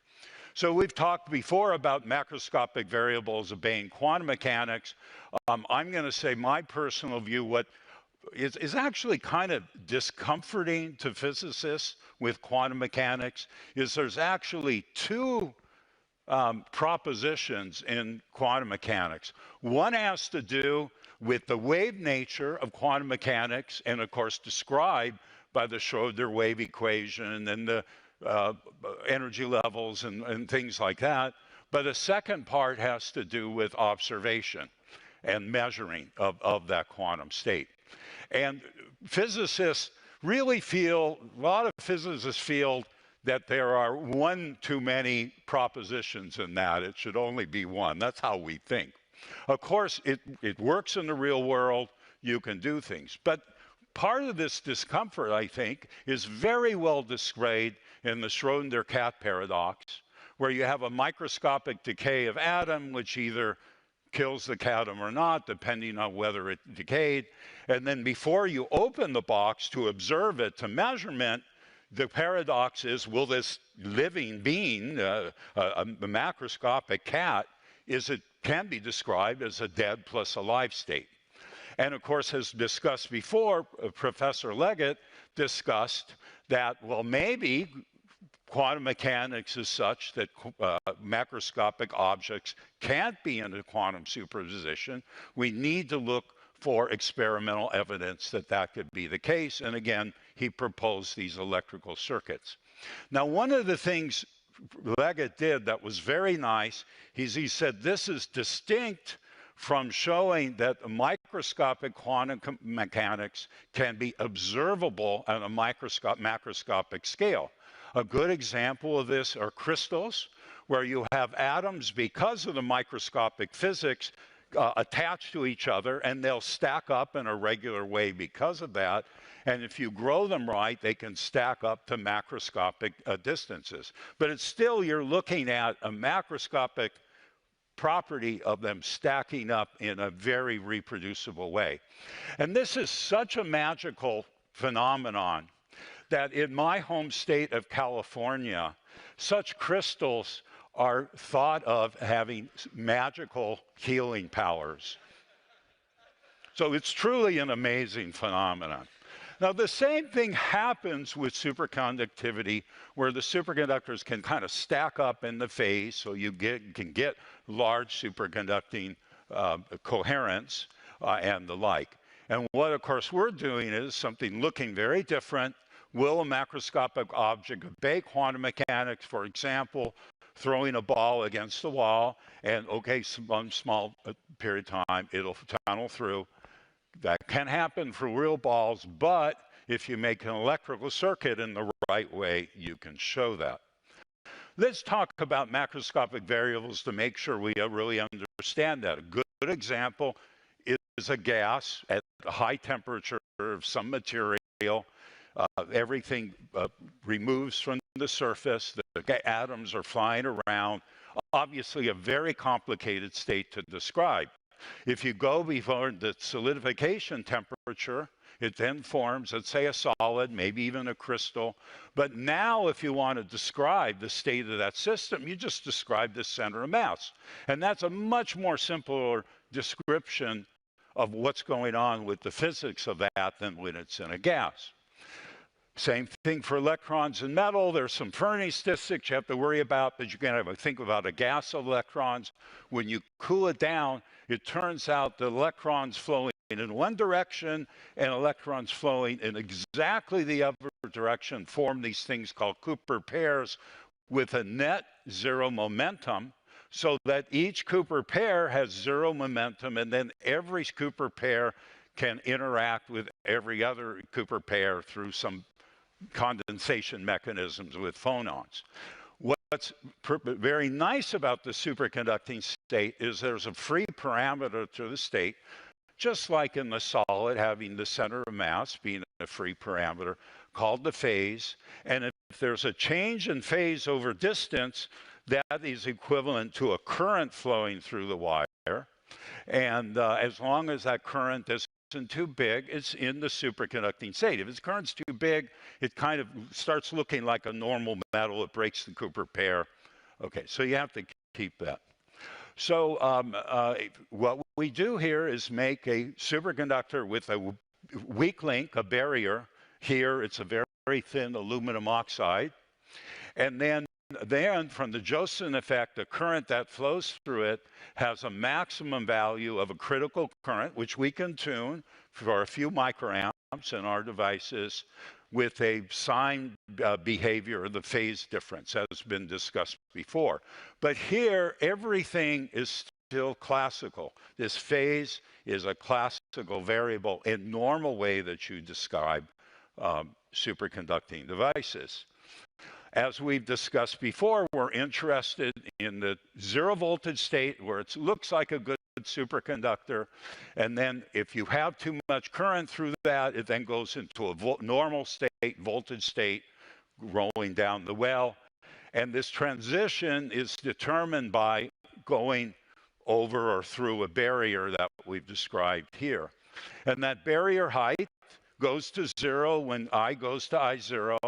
So we've talked before about macroscopic variables obeying quantum mechanics. I'm going to say my personal view, what is actually kind of discomforting to physicists with quantum mechanics, is there's actually two propositions in quantum mechanics. One has to do with the wave nature of quantum mechanics, and of course described by the Schrödinger wave equation and the energy levels and things like that. But a second part has to do with observation and measuring of that quantum state. And physicists really feel, a lot of physicists feel that there are one too many propositions in that. It should only be one. That's how we think. Of course, it works in the real world. You can do things. But part of this discomfort, I think, is very well described in the Schrödinger cat paradox, where you have a microscopic decay of atom, which either kills the atom or not, depending on whether it decayed. And then before you open the box to observe it to measurement, the paradox is, will this living being, a macroscopic cat, can be described as a dead plus alive state. And of course, as discussed before, Professor Leggett discussed that, well, maybe quantum mechanics is such that macroscopic objects can't be in a quantum superposition. We need to look for experimental evidence that that could be the case. And again, he proposed these electrical circuits. Now, one of the things Leggett did that was very nice is he said this is distinct from showing that microscopic quantum mechanics can be observable on a macroscopic scale. A good example of this are crystals, where you have atoms, because of the microscopic physics, attached to each other, and they'll stack up in a regular way because of that. And if you grow them right, they can stack up to macroscopic distances. But it's still, you're looking at a macroscopic property of them stacking up in a very reproducible way. And this is such a magical phenomenon that in my home state of California, such crystals are thought of having magical healing powers. So it's truly an amazing phenomenon. Now, the same thing happens with superconductivity, where the superconductors can kind of stack up in the phase, so you can get large superconducting coherence and the like. And what, of course, we're doing is something looking very different. Will a macroscopic object obey quantum mechanics? For example, throwing a ball against the wall, and okay, one small period of time, it'll tunnel through. That can happen for real balls, but if you make an electrical circuit in the right way, you can show that. Let's talk about macroscopic variables to make sure we really understand that. A good example is a gas at a high temperature of some material. Everything removes from the surface. The atoms are flying around. Obviously, a very complicated state to describe. If you go before the solidification temperature, it then forms, let's say, a solid, maybe even a crystal. But now, if you want to describe the state of that system, you just describe the center of mass. And that's a much more simpler description of what's going on with the physics of that than when it's in a gas. Same thing for electrons in metal. There's some Fermi statistics you have to worry about, but you can have a think about a gas of electrons. When you cool it down, it turns out the electrons flowing in one direction and electrons flowing in exactly the other direction form these things called Cooper pairs with a net zero momentum. so that each Cooper pair has zero momentum, and then every Cooper pair can interact with every other Cooper pair through some condensation mechanisms with phonons. What's very nice about the superconducting state is there's a free parameter to the state, just like in the solid, having the center of mass being a free parameter, called the phase. And if there's a change in phase over distance, that is equivalent to a current flowing through the wire. And as long as that current isn't too big, it's in the superconducting state. If its current's too big, it kind of starts looking like a normal metal. It breaks the Cooper pair. Okay, so you have to keep that. So what we do here is make a superconductor with a weak link, a barrier. Here, it's a very thin aluminum oxide. And then from the Josephson effect, the current that flows through it has a maximum value of a critical current, which we can tune for a few microamps in our devices with a sign behavior, the phase difference, as has been discussed before. But here, everything is still classical. This phase is a classical variable in normal way that you describe superconducting devices. As we've discussed before, we're interested in the zero voltage state where it looks like a good superconductor. And then if you have too much current through that, it then goes into a normal state, voltage state, rolling down the well. And this transition is determined by going over or through a barrier that we've described here. And that barrier height goes to zero when I goes to I0.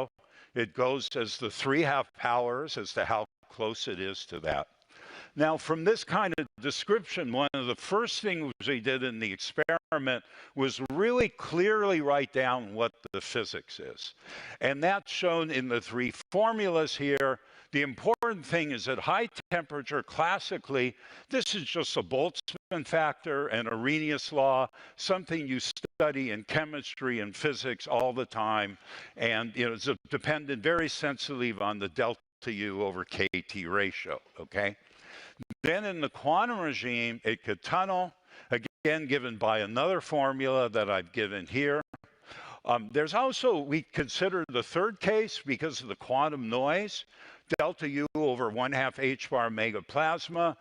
It goes as the 3½ powers as to how close it is to that. Now, from this kind of description, one of the first things we did in the experiment was really clearly write down what the physics is. And that's shown in the three formulas here. The important thing is at high temperature, classically, this is just a Boltzmann factor and Arrhenius law, something you study in chemistry and physics all the time. And it's dependent very sensitively on the delta U over KT ratio, okay? Then in the quantum regime, it could tunnel, again given by another formula that I've given here. There's also, we consider the third case because of the quantum noise, delta U over 1/2 h bar megaplasma.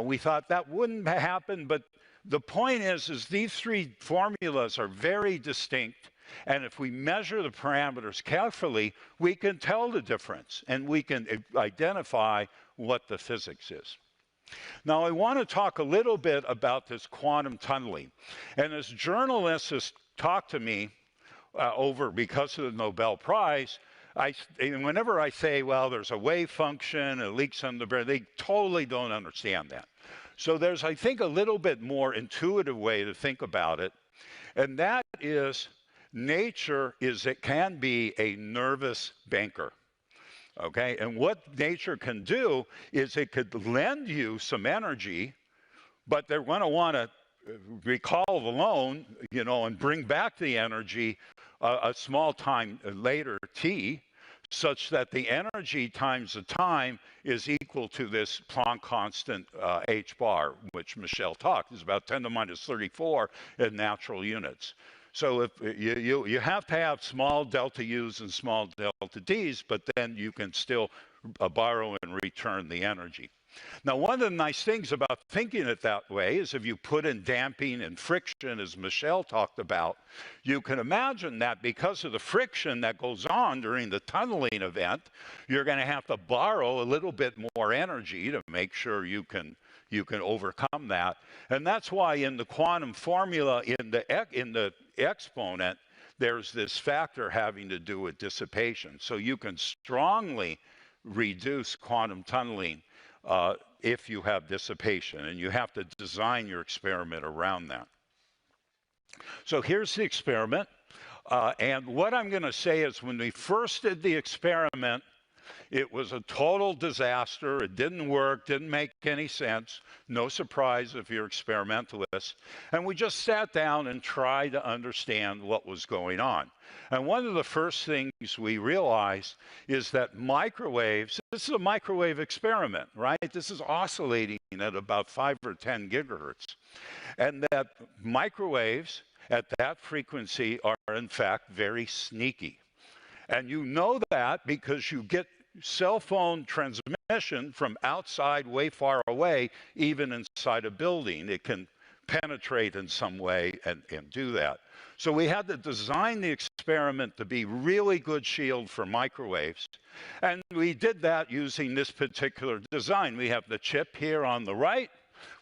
We thought that wouldn't happen, but the point is these three formulas are very distinct. And if we measure the parameters carefully, we can tell the difference and we can identify what the physics is. Now, I want to talk a little bit about this quantum tunneling. And as journalists talk to me because of the Nobel Prize, whenever I say, well, there's a wave function, it leaks on the barrier, they totally don't understand that. So there's, I think, a little bit more intuitive way to think about it. And that is nature it can be a nervous banker. Okay, and what nature can do is it could lend you some energy, but they're going to want to recall the loan, and bring back the energy a small time later, t, such that the energy times the time is equal to this Planck constant h bar, which Michel talked, is about 10 to minus 34 in natural units. So if you have to have small delta U's and small delta D's, but then you can still borrow and return the energy. Now, one of the nice things about thinking it that way is if you put in damping and friction, as Michel talked about, you can imagine that because of the friction that goes on during the tunneling event, you're going to have to borrow a little bit more energy to make sure you can overcome that. And that's why in the quantum formula, in the exponent, there's this factor having to do with dissipation. So you can strongly reduce quantum tunneling if you have dissipation, and you have to design your experiment around that. So here's the experiment. And what I'm going to say is when we first did the experiment, It was a total disaster. It didn't work, didn't make any sense. No surprise if you're experimentalists. And we just sat down and tried to understand what was going on. And one of the first things we realized is that microwaves, this is a microwave experiment, right? This is oscillating at about 5 or 10 gigahertz. And that microwaves at that frequency are in fact very sneaky. And you know that because you get cell phone transmission from outside way far away, even inside a building. It can penetrate in some way and do that. So we had to design the experiment to be really good shield for microwaves. And we did that using this particular design. We have the chip here on the right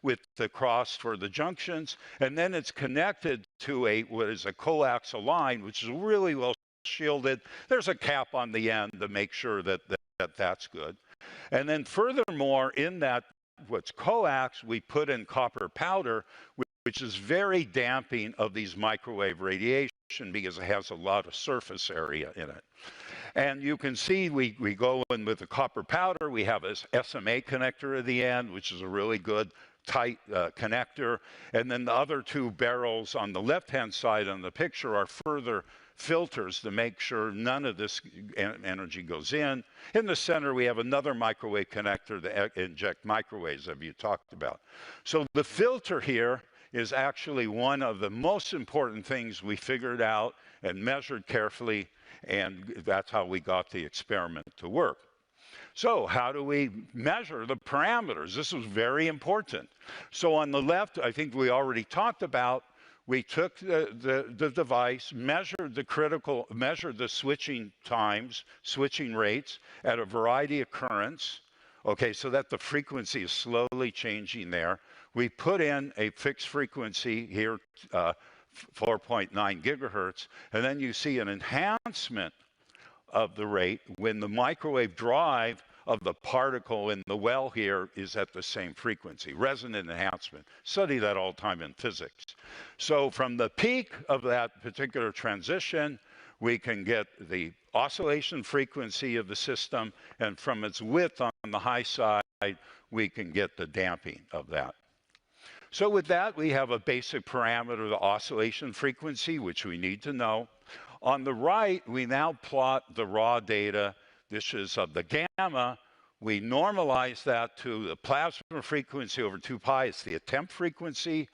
with the cross for the junctions, and then it's connected to what is a coaxial line, which is really well shielded. There's a cap on the end to make sure that that's good. And then furthermore, in that what's coax, we put in copper powder, which is very damping of these microwave radiation because it has a lot of surface area in it. And you can see we go in with the copper powder. We have this SMA connector at the end, which is a really good tight connector. And then the other two barrels on the left-hand side on the picture are further filters to make sure none of this energy goes in. In the center, we have another microwave connector to inject microwaves that you talked about. So the filter here is actually one of the most important things we figured out and measured carefully, and that's how we got the experiment to work. So how do we measure the parameters? This was very important. So on the left, I think we already talked about, we took the device, measured the switching times, switching rates at a variety of currents, okay, so that the frequency is slowly changing there. We put in a fixed frequency here, 4.9 gigahertz, and then you see an enhancement of the rate when the microwave drive of the particle in the well here is at the same frequency, resonant enhancement. Study that all the time in physics. So from the peak of that particular transition, we can get the oscillation frequency of the system, and from its width on the high side, we can get the damping of that. So with that, we have a basic parameter, the oscillation frequency, which we need to know. On the right, we now plot the raw data. This is of the gamma. We normalize that to the plasma frequency over 2 pi. It's the attempt frequency.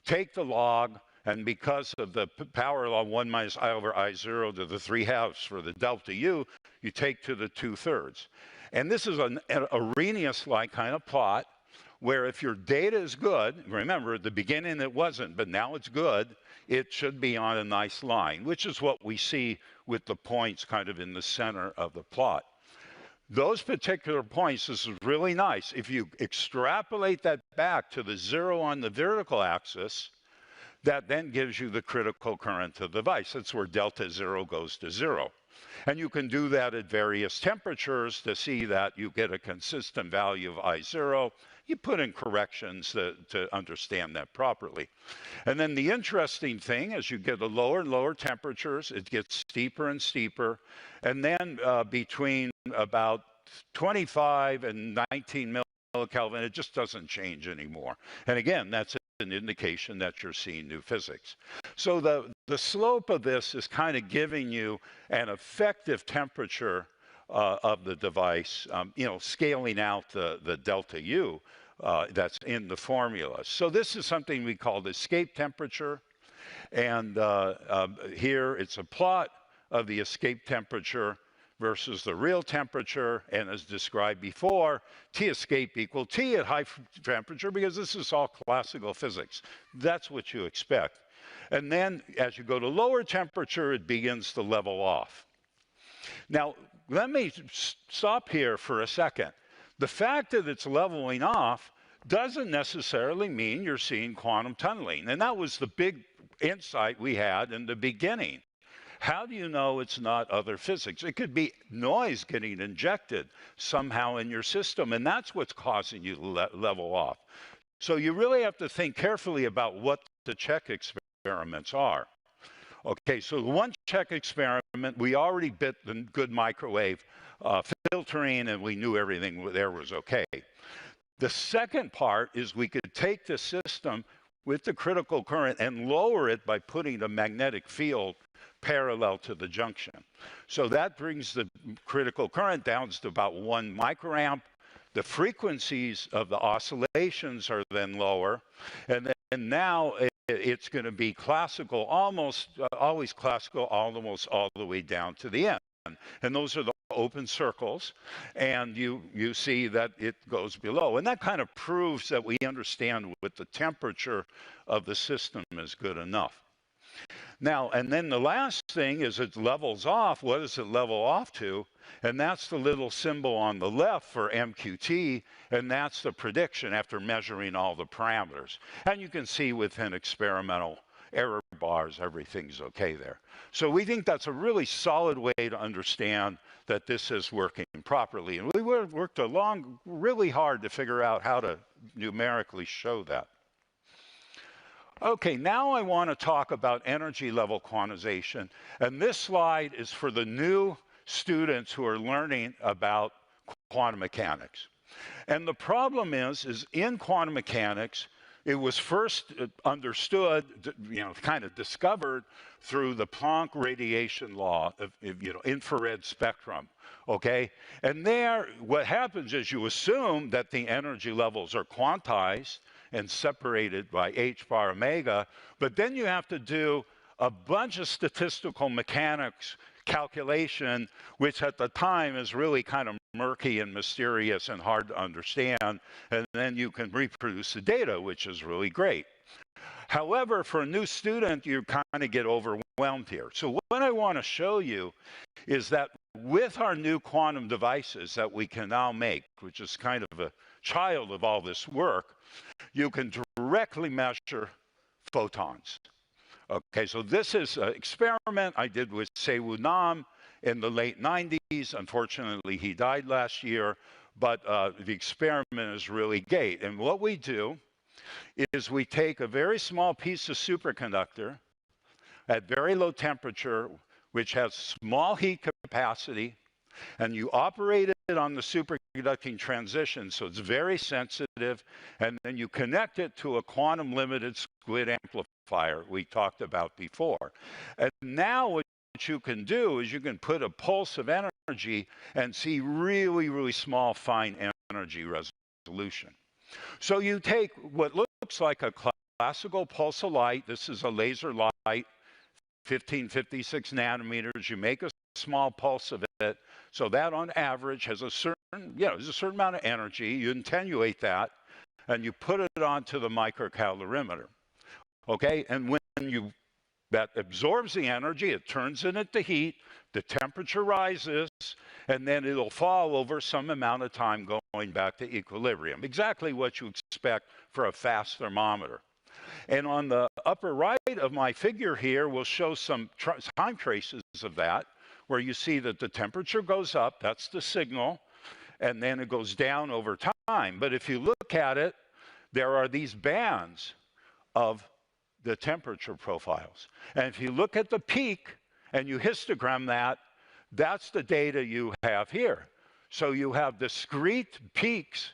Take the log, and because of the power law, 1 minus I over I0 to the 3/2 for the delta U, you take to the 2/3. And this is an Arrhenius-like kind of plot, where if your data is good, remember at the beginning it wasn't, but now it's good, it should be on a nice line, which is what we see with the points kind of in the center of the plot. Those particular points, this is really nice. If you extrapolate that back to the 0 on the vertical axis, that then gives you the critical current to the device. That's where delta 0 goes to 0. And you can do that at various temperatures to see that you get a consistent value of I0. You put in corrections to understand that properly. And then the interesting thing, as you get to lower and lower temperatures, it gets steeper and steeper. And then between about 25 and 19 millikelvin, it just doesn't change anymore. And again, that's an indication that you're seeing new physics. So the slope of this is kind of giving you an effective temperature of the device, scaling out the delta U that's in the formula. So this is something we call the escape temperature. And here it's a plot of the escape temperature versus the real temperature. And as described before, T escape equal T at high temperature, because this is all classical physics. That's what you expect. And then as you go to lower temperature, it begins to level off. Now, let me stop here for a second. The fact that it's leveling off doesn't necessarily mean you're seeing quantum tunneling. And that was the big insight we had in the beginning. How do you know it's not other physics? It could be noise getting injected somehow in your system, and that's what's causing you to level off. So you really have to think carefully about what the check experiments are. Okay, so the one check experiment, we already bit the good microwave filtering, and we knew everything there was okay. The second part is we could take the system with the critical current and lower it by putting a magnetic field parallel to the junction. So that brings the critical current down to about 1 microamp. The frequencies of the oscillations are then lower, and then now it's going to be classical, almost always classical, almost all the way down to the end. And those are the open circles, and you see that it goes below. And that kind of proves that we understand what the temperature of the system is good enough. Now, and then the last thing is it levels off. What does it level off to? And that's the little symbol on the left for MQT, and that's the prediction after measuring all the parameters. And you can see within experimental error bars, everything's okay there. So we think that's a really solid way to understand that this is working properly. And we worked along really hard to figure out how to numerically show that. Okay, now I want to talk about energy level quantization. And this slide is for the new students who are learning about quantum mechanics. And the problem is in quantum mechanics, it was first understood, kind of discovered through the Planck radiation law of, infrared spectrum, okay? And there, what happens is you assume that the energy levels are quantized and separated by h bar omega, but then you have to do a bunch of statistical mechanics calculation, which at the time is really kind of murky and mysterious and hard to understand, and then you can reproduce the data, which is really great. However, for a new student, you kind of get overwhelmed here. So what I want to show you is that with our new quantum devices that we can now make, which is kind of a child of all this work, you can directly measure photons. Okay, so this is an experiment I did with Sewu Nam in the late 90s. Unfortunately, he died last year, but the experiment is really great. And what we do is we take a very small piece of superconductor at very low temperature, which has small heat capacity, and you operate it on the superconducting transition, so it's very sensitive, and then you connect it to a quantum limited squid amplifier we talked about before. And now what you can do is you can put a pulse of energy and see really, really small, fine energy resolution. So you take what looks like a classical pulse of light. This is a laser light, 1556 nanometers. You make a small pulse of it, so that on average has a certain, there's a certain amount of energy. You attenuate that, and you put it onto the microcalorimeter. Okay, and when that absorbs the energy, it turns it into heat, the temperature rises, and then it'll fall over some amount of time going back to equilibrium. Exactly what you expect for a fast thermometer. And on the upper right of my figure here, we'll show some time traces of that, where you see that the temperature goes up, that's the signal, and then it goes down over time. But if you look at it, there are these bands of the temperature profiles. And if you look at the peak and you histogram that, that's the data you have here. So you have discrete peaks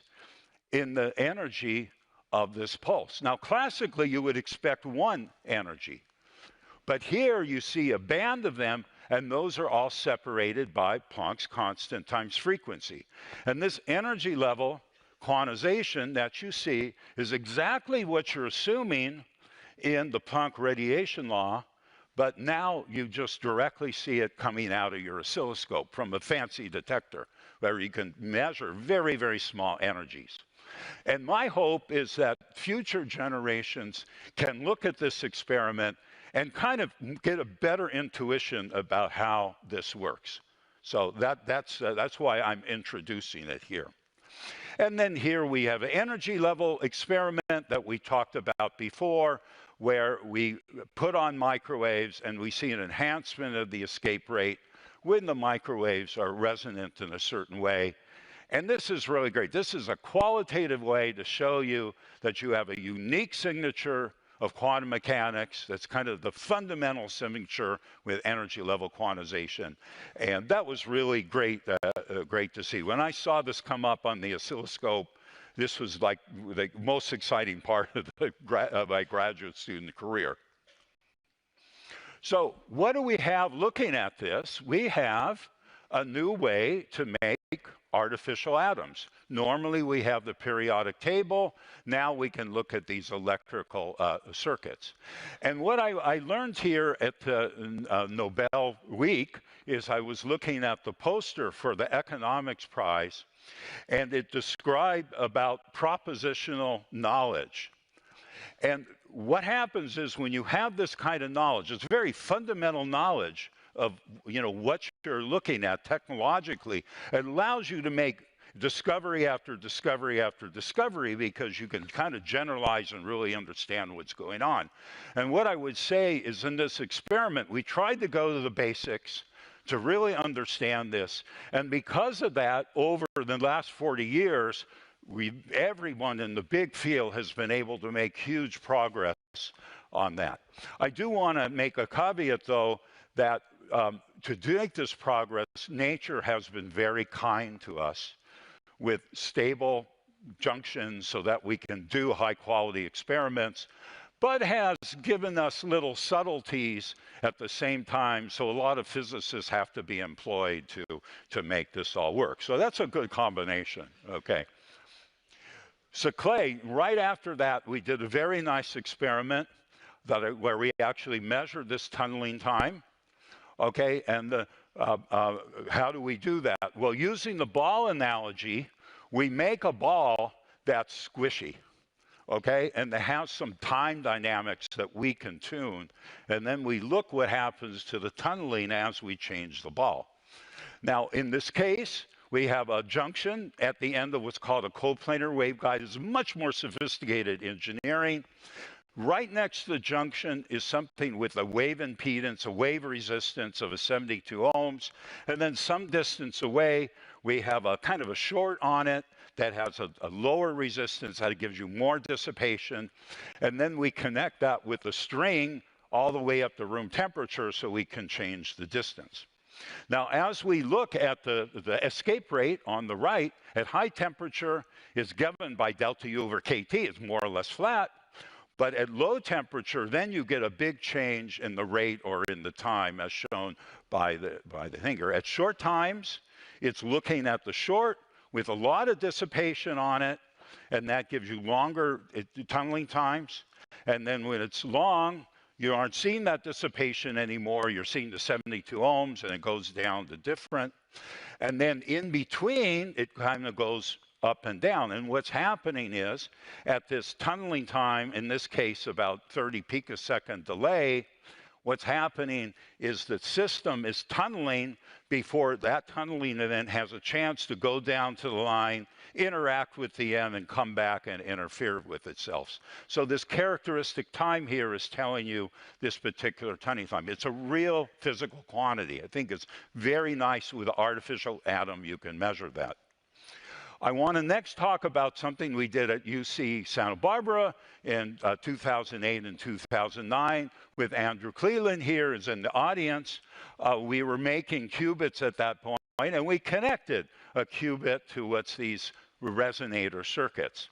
in the energy of this pulse. Now, classically, you would expect one energy. But here you see a band of them, and those are all separated by Planck's constant times frequency. And this energy level quantization that you see is exactly what you're assuming in the Planck radiation law, but now you just directly see it coming out of your oscilloscope from a fancy detector where you can measure very, very small energies. And my hope is that future generations can look at this experiment and kind of get a better intuition about how this works. So that's why I'm introducing it here. And then here we have an energy level experiment that we talked about before, where we put on microwaves and we see an enhancement of the escape rate when the microwaves are resonant in a certain way. And this is really great. This is a qualitative way to show you that you have a unique signature of quantum mechanics. That's kind of the fundamental signature with energy level quantization. And that was really great, great to see. When I saw this come up on the oscilloscope, this was like the most exciting part of my graduate student career. So what do we have looking at this? We have a new way to make artificial atoms. Normally we have the periodic table. Now we can look at these electrical circuits. And what I learned here at the Nobel week is I was looking at the poster for the economics prize, and it described about propositional knowledge. And what happens is when you have this kind of knowledge, it's very fundamental knowledge of what you're looking at technologically. It allows you to make discovery after discovery after discovery because you can kind of generalize and really understand what's going on. And what I would say is in this experiment, we tried to go to the basics to really understand this. And because of that, over the last 40 years, everyone in the big field has been able to make huge progress on that. I do want to make a caveat, though, that to make this progress, nature has been very kind to us with stable junctions so that we can do high-quality experiments, but has given us little subtleties at the same time, so a lot of physicists have to be employed to make this all work. So that's a good combination, okay. So Clay, right after that, we did a very nice experiment where we actually measured this tunneling time, okay, and how do we do that? Well, using the ball analogy, we make a ball that's squishy, okay, and that has some time dynamics that we can tune, and then we look what happens to the tunneling as we change the ball. Now, in this case, we have a junction at the end of what's called a coplanar waveguide. It's much more sophisticated engineering. Right next to the junction is something with a wave impedance, a wave resistance of 72 ohms. And then some distance away, we have a kind of a short on it that has a lower resistance that gives you more dissipation. And then we connect that with a string all the way up to room temperature so we can change the distance. Now, as we look at the escape rate on the right, at high temperature is given by delta U over KT. It's more or less flat. But at low temperature, then you get a big change in the rate or in the time as shown by the finger. At short times, it's looking at the short with a lot of dissipation on it, and that gives you longer tunneling times. And then when it's long, you aren't seeing that dissipation anymore. You're seeing the 72 ohms, and it goes down to different. And then in between, it kind of goes up and down. And what's happening is, at this tunneling time, in this case about 30 picosecond delay, what's happening is the system is tunneling before that tunneling event has a chance to go down to the line, interact with the M, and come back and interfere with itself. So this characteristic time here is telling you this particular tunneling time. It's a real physical quantity. I think it's very nice with an artificial atom you can measure that. I want to next talk about something we did at UC Santa Barbara in 2008 and 2009 with Andrew Cleland here is in the audience. We were making qubits at that point, and we connected a qubit to what's these resonator circuits.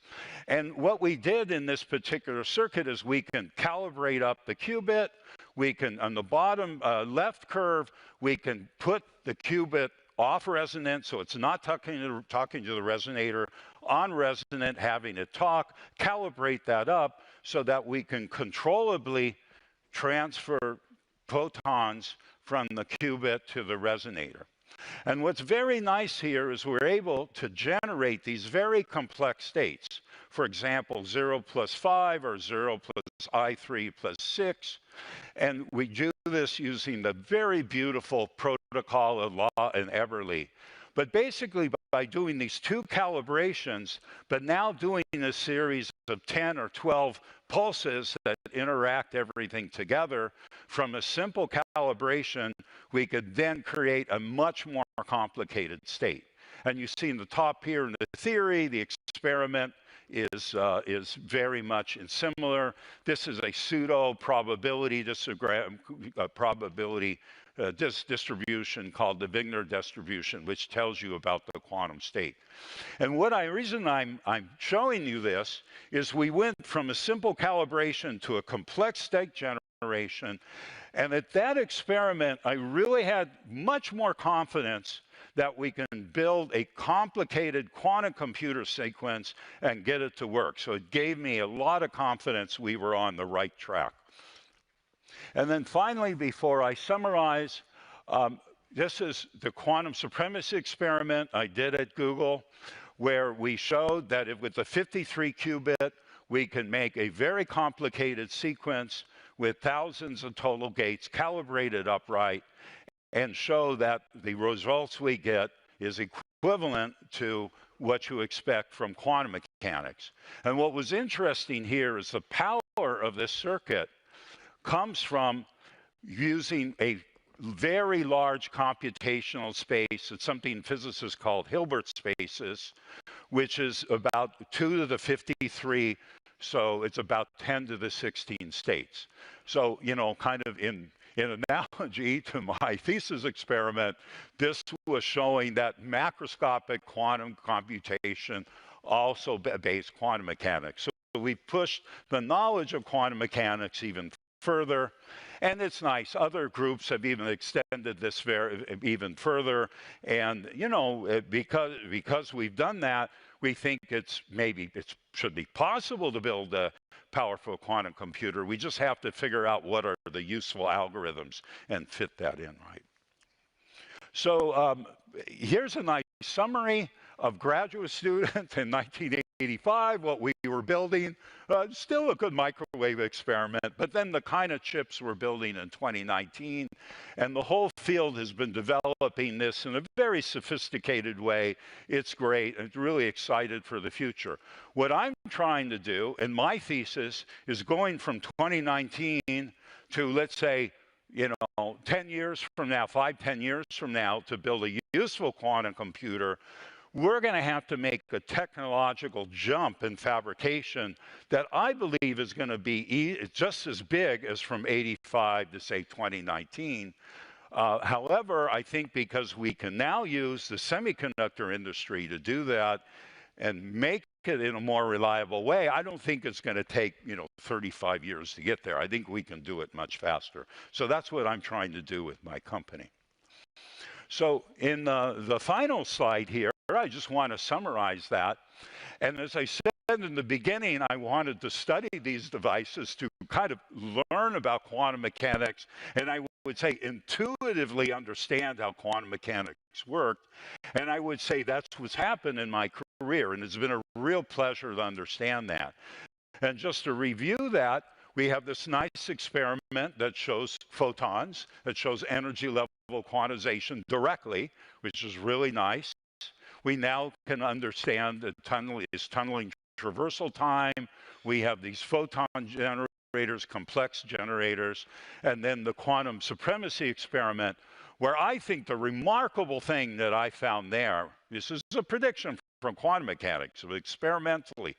And what we did in this particular circuit is we can calibrate up the qubit. We can, on the bottom left curve, we can put the qubit off resonant, so it's not talking to the resonator, on resonant, having it talk, calibrate that up so that we can controllably transfer photons from the qubit to the resonator. And what's very nice here is we're able to generate these very complex states. For example, 0 plus 5 or 0 plus I3 plus 6. And we do this using the very beautiful protocol of Law and Eberle. But basically, by doing these two calibrations, but now doing a series of 10 or 12 pulses that interact everything together, from a simple calibration, we could then create a much more complicated state. And you see in the top here in the theory, the experiment is very much similar. This is a pseudo probability distribution called the Wigner distribution, which tells you about the quantum state. And reason I'm showing you this is we went from a simple calibration to a complex state generation. And at that experiment, I really had much more confidence that we can build a complicated quantum computer sequence and get it to work. So it gave me a lot of confidence we were on the right track. And then finally, before I summarize, this is the quantum supremacy experiment I did at Google, where we showed that with the 53 qubit, we can make a very complicated sequence with thousands of total gates calibrated upright, and show that the results we get is equivalent to what you expect from quantum mechanics. And what was interesting here is the power of this circuit comes from using a very large computational space. It's something physicists call Hilbert spaces, which is about 2 to the 53. So it's about 10 to the 16 states. So, you know, kind of in analogy to my thesis experiment, this was showing that macroscopic quantum computation also based quantum mechanics. So we pushed the knowledge of quantum mechanics even further. And it's nice. Other groups have even extended this even further. And, you know, because we've done that, we think it should be possible to build a powerful quantum computer. We just have to figure out what are the useful algorithms and fit that in right. So here's a nice summary of graduate student in 1985, what we were building. Still a good microwave experiment, but then the kind of chips we're building in 2019. And the whole field has been developing this in a very sophisticated way. It's great. I'm really excited for the future. What I'm trying to do in my thesis is going from 2019 to, let's say, 10 years from now, 5-10 years from now, to build a useful quantum computer. We're going to have to make a technological jump in fabrication that I believe is going to be just as big as from 85 to, say, 2019. However, I think because we can now use the semiconductor industry to do that and make it in a more reliable way, I don't think it's going to take 35 years to get there. I think we can do it much faster. So that's what I'm trying to do with my company. So in the final slide here, I just want to summarize that. And as I said in the beginning, I wanted to study these devices to kind of learn about quantum mechanics, and I would say intuitively understand how quantum mechanics worked. And I would say that's what's happened in my career, and it's been a real pleasure to understand that. And just to review that, we have this nice experiment that shows photons, that shows energy level quantization directly, which is really nice. We now can understand that tunneling traversal time. We have these photon generators, complex generators, and then the quantum supremacy experiment, where I think the remarkable thing that I found there, this is a prediction from quantum mechanics, but experimentally,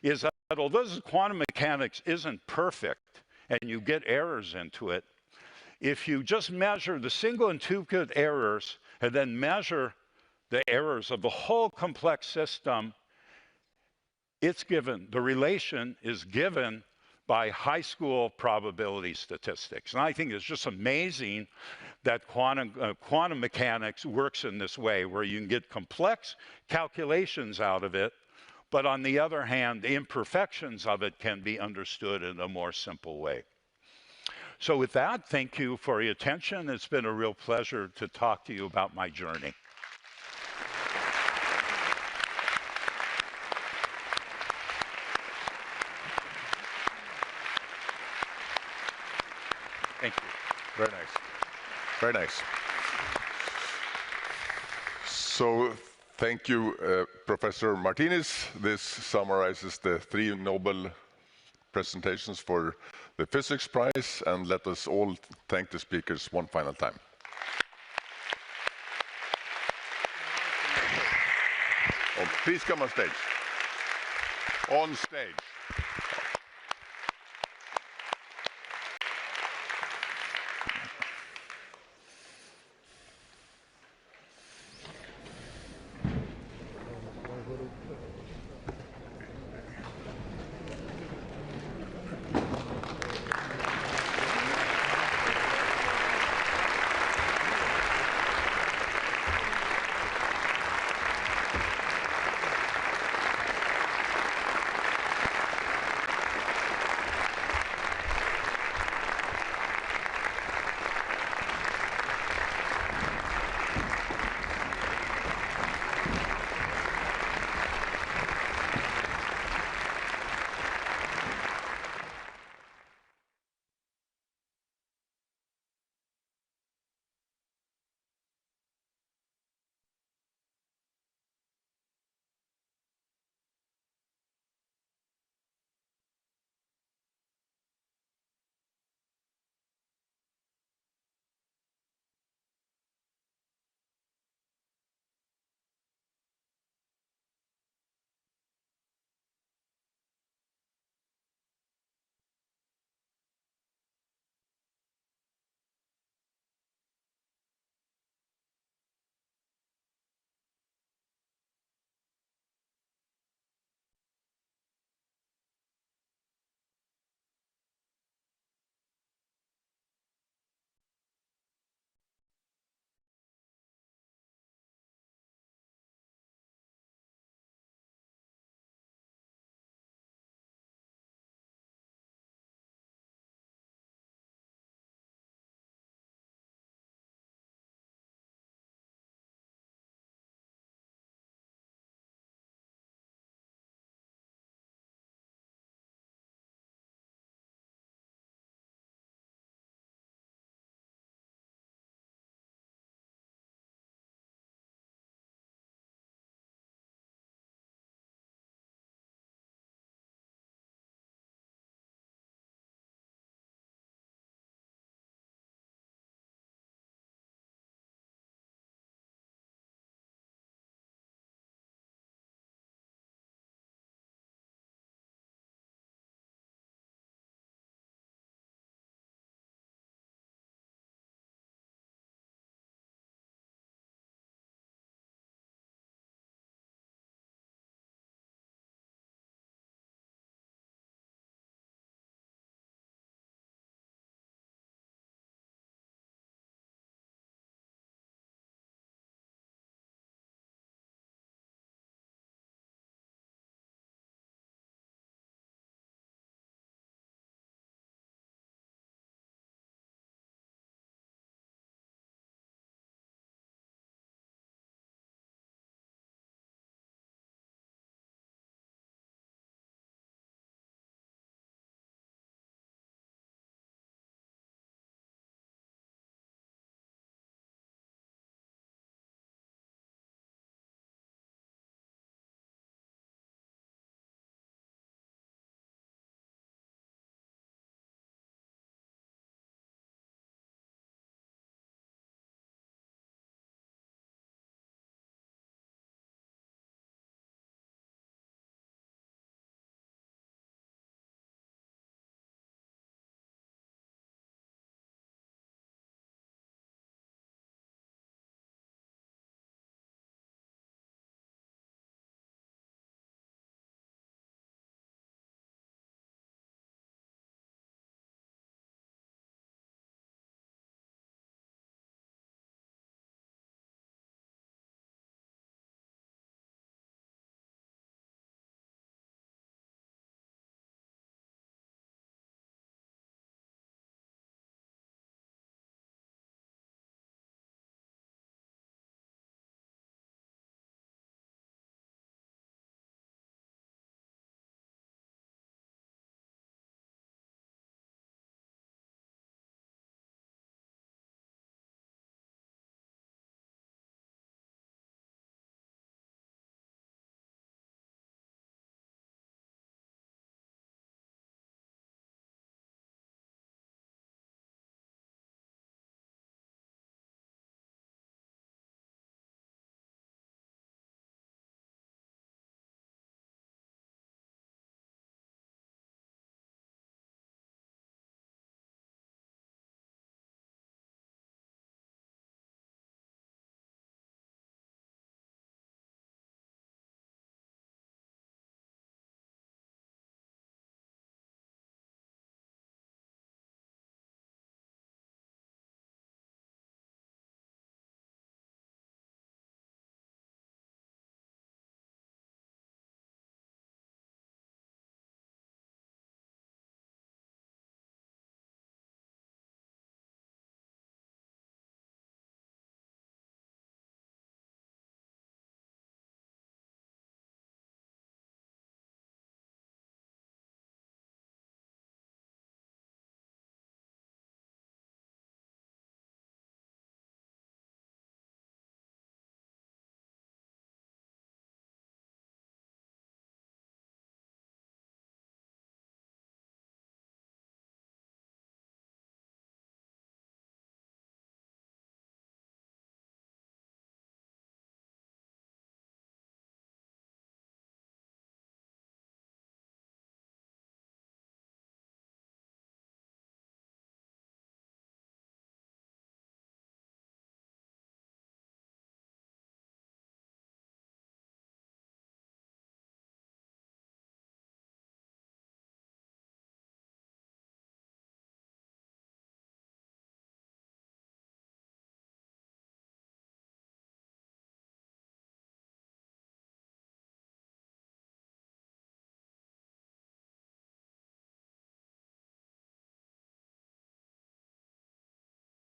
is that although quantum mechanics isn't perfect and you get errors into it, if you just measure the single and two-qubit errors and then measure the errors of the whole complex system, the relation is given by high school probability statistics. And I think it's just amazing that quantum mechanics works in this way, where you can get complex calculations out of it, but on the other hand, the imperfections of it can be understood in a more simple way. So with that, thank you for your attention. It's been a real pleasure to talk to you about my journey. Thank you.
Very nice. Very nice. So thank you, Professor Martinis. This summarizes the 3 Nobel presentations for the Physics Prize, and let us all thank the speakers one final time. Oh, please come on stage. on stage.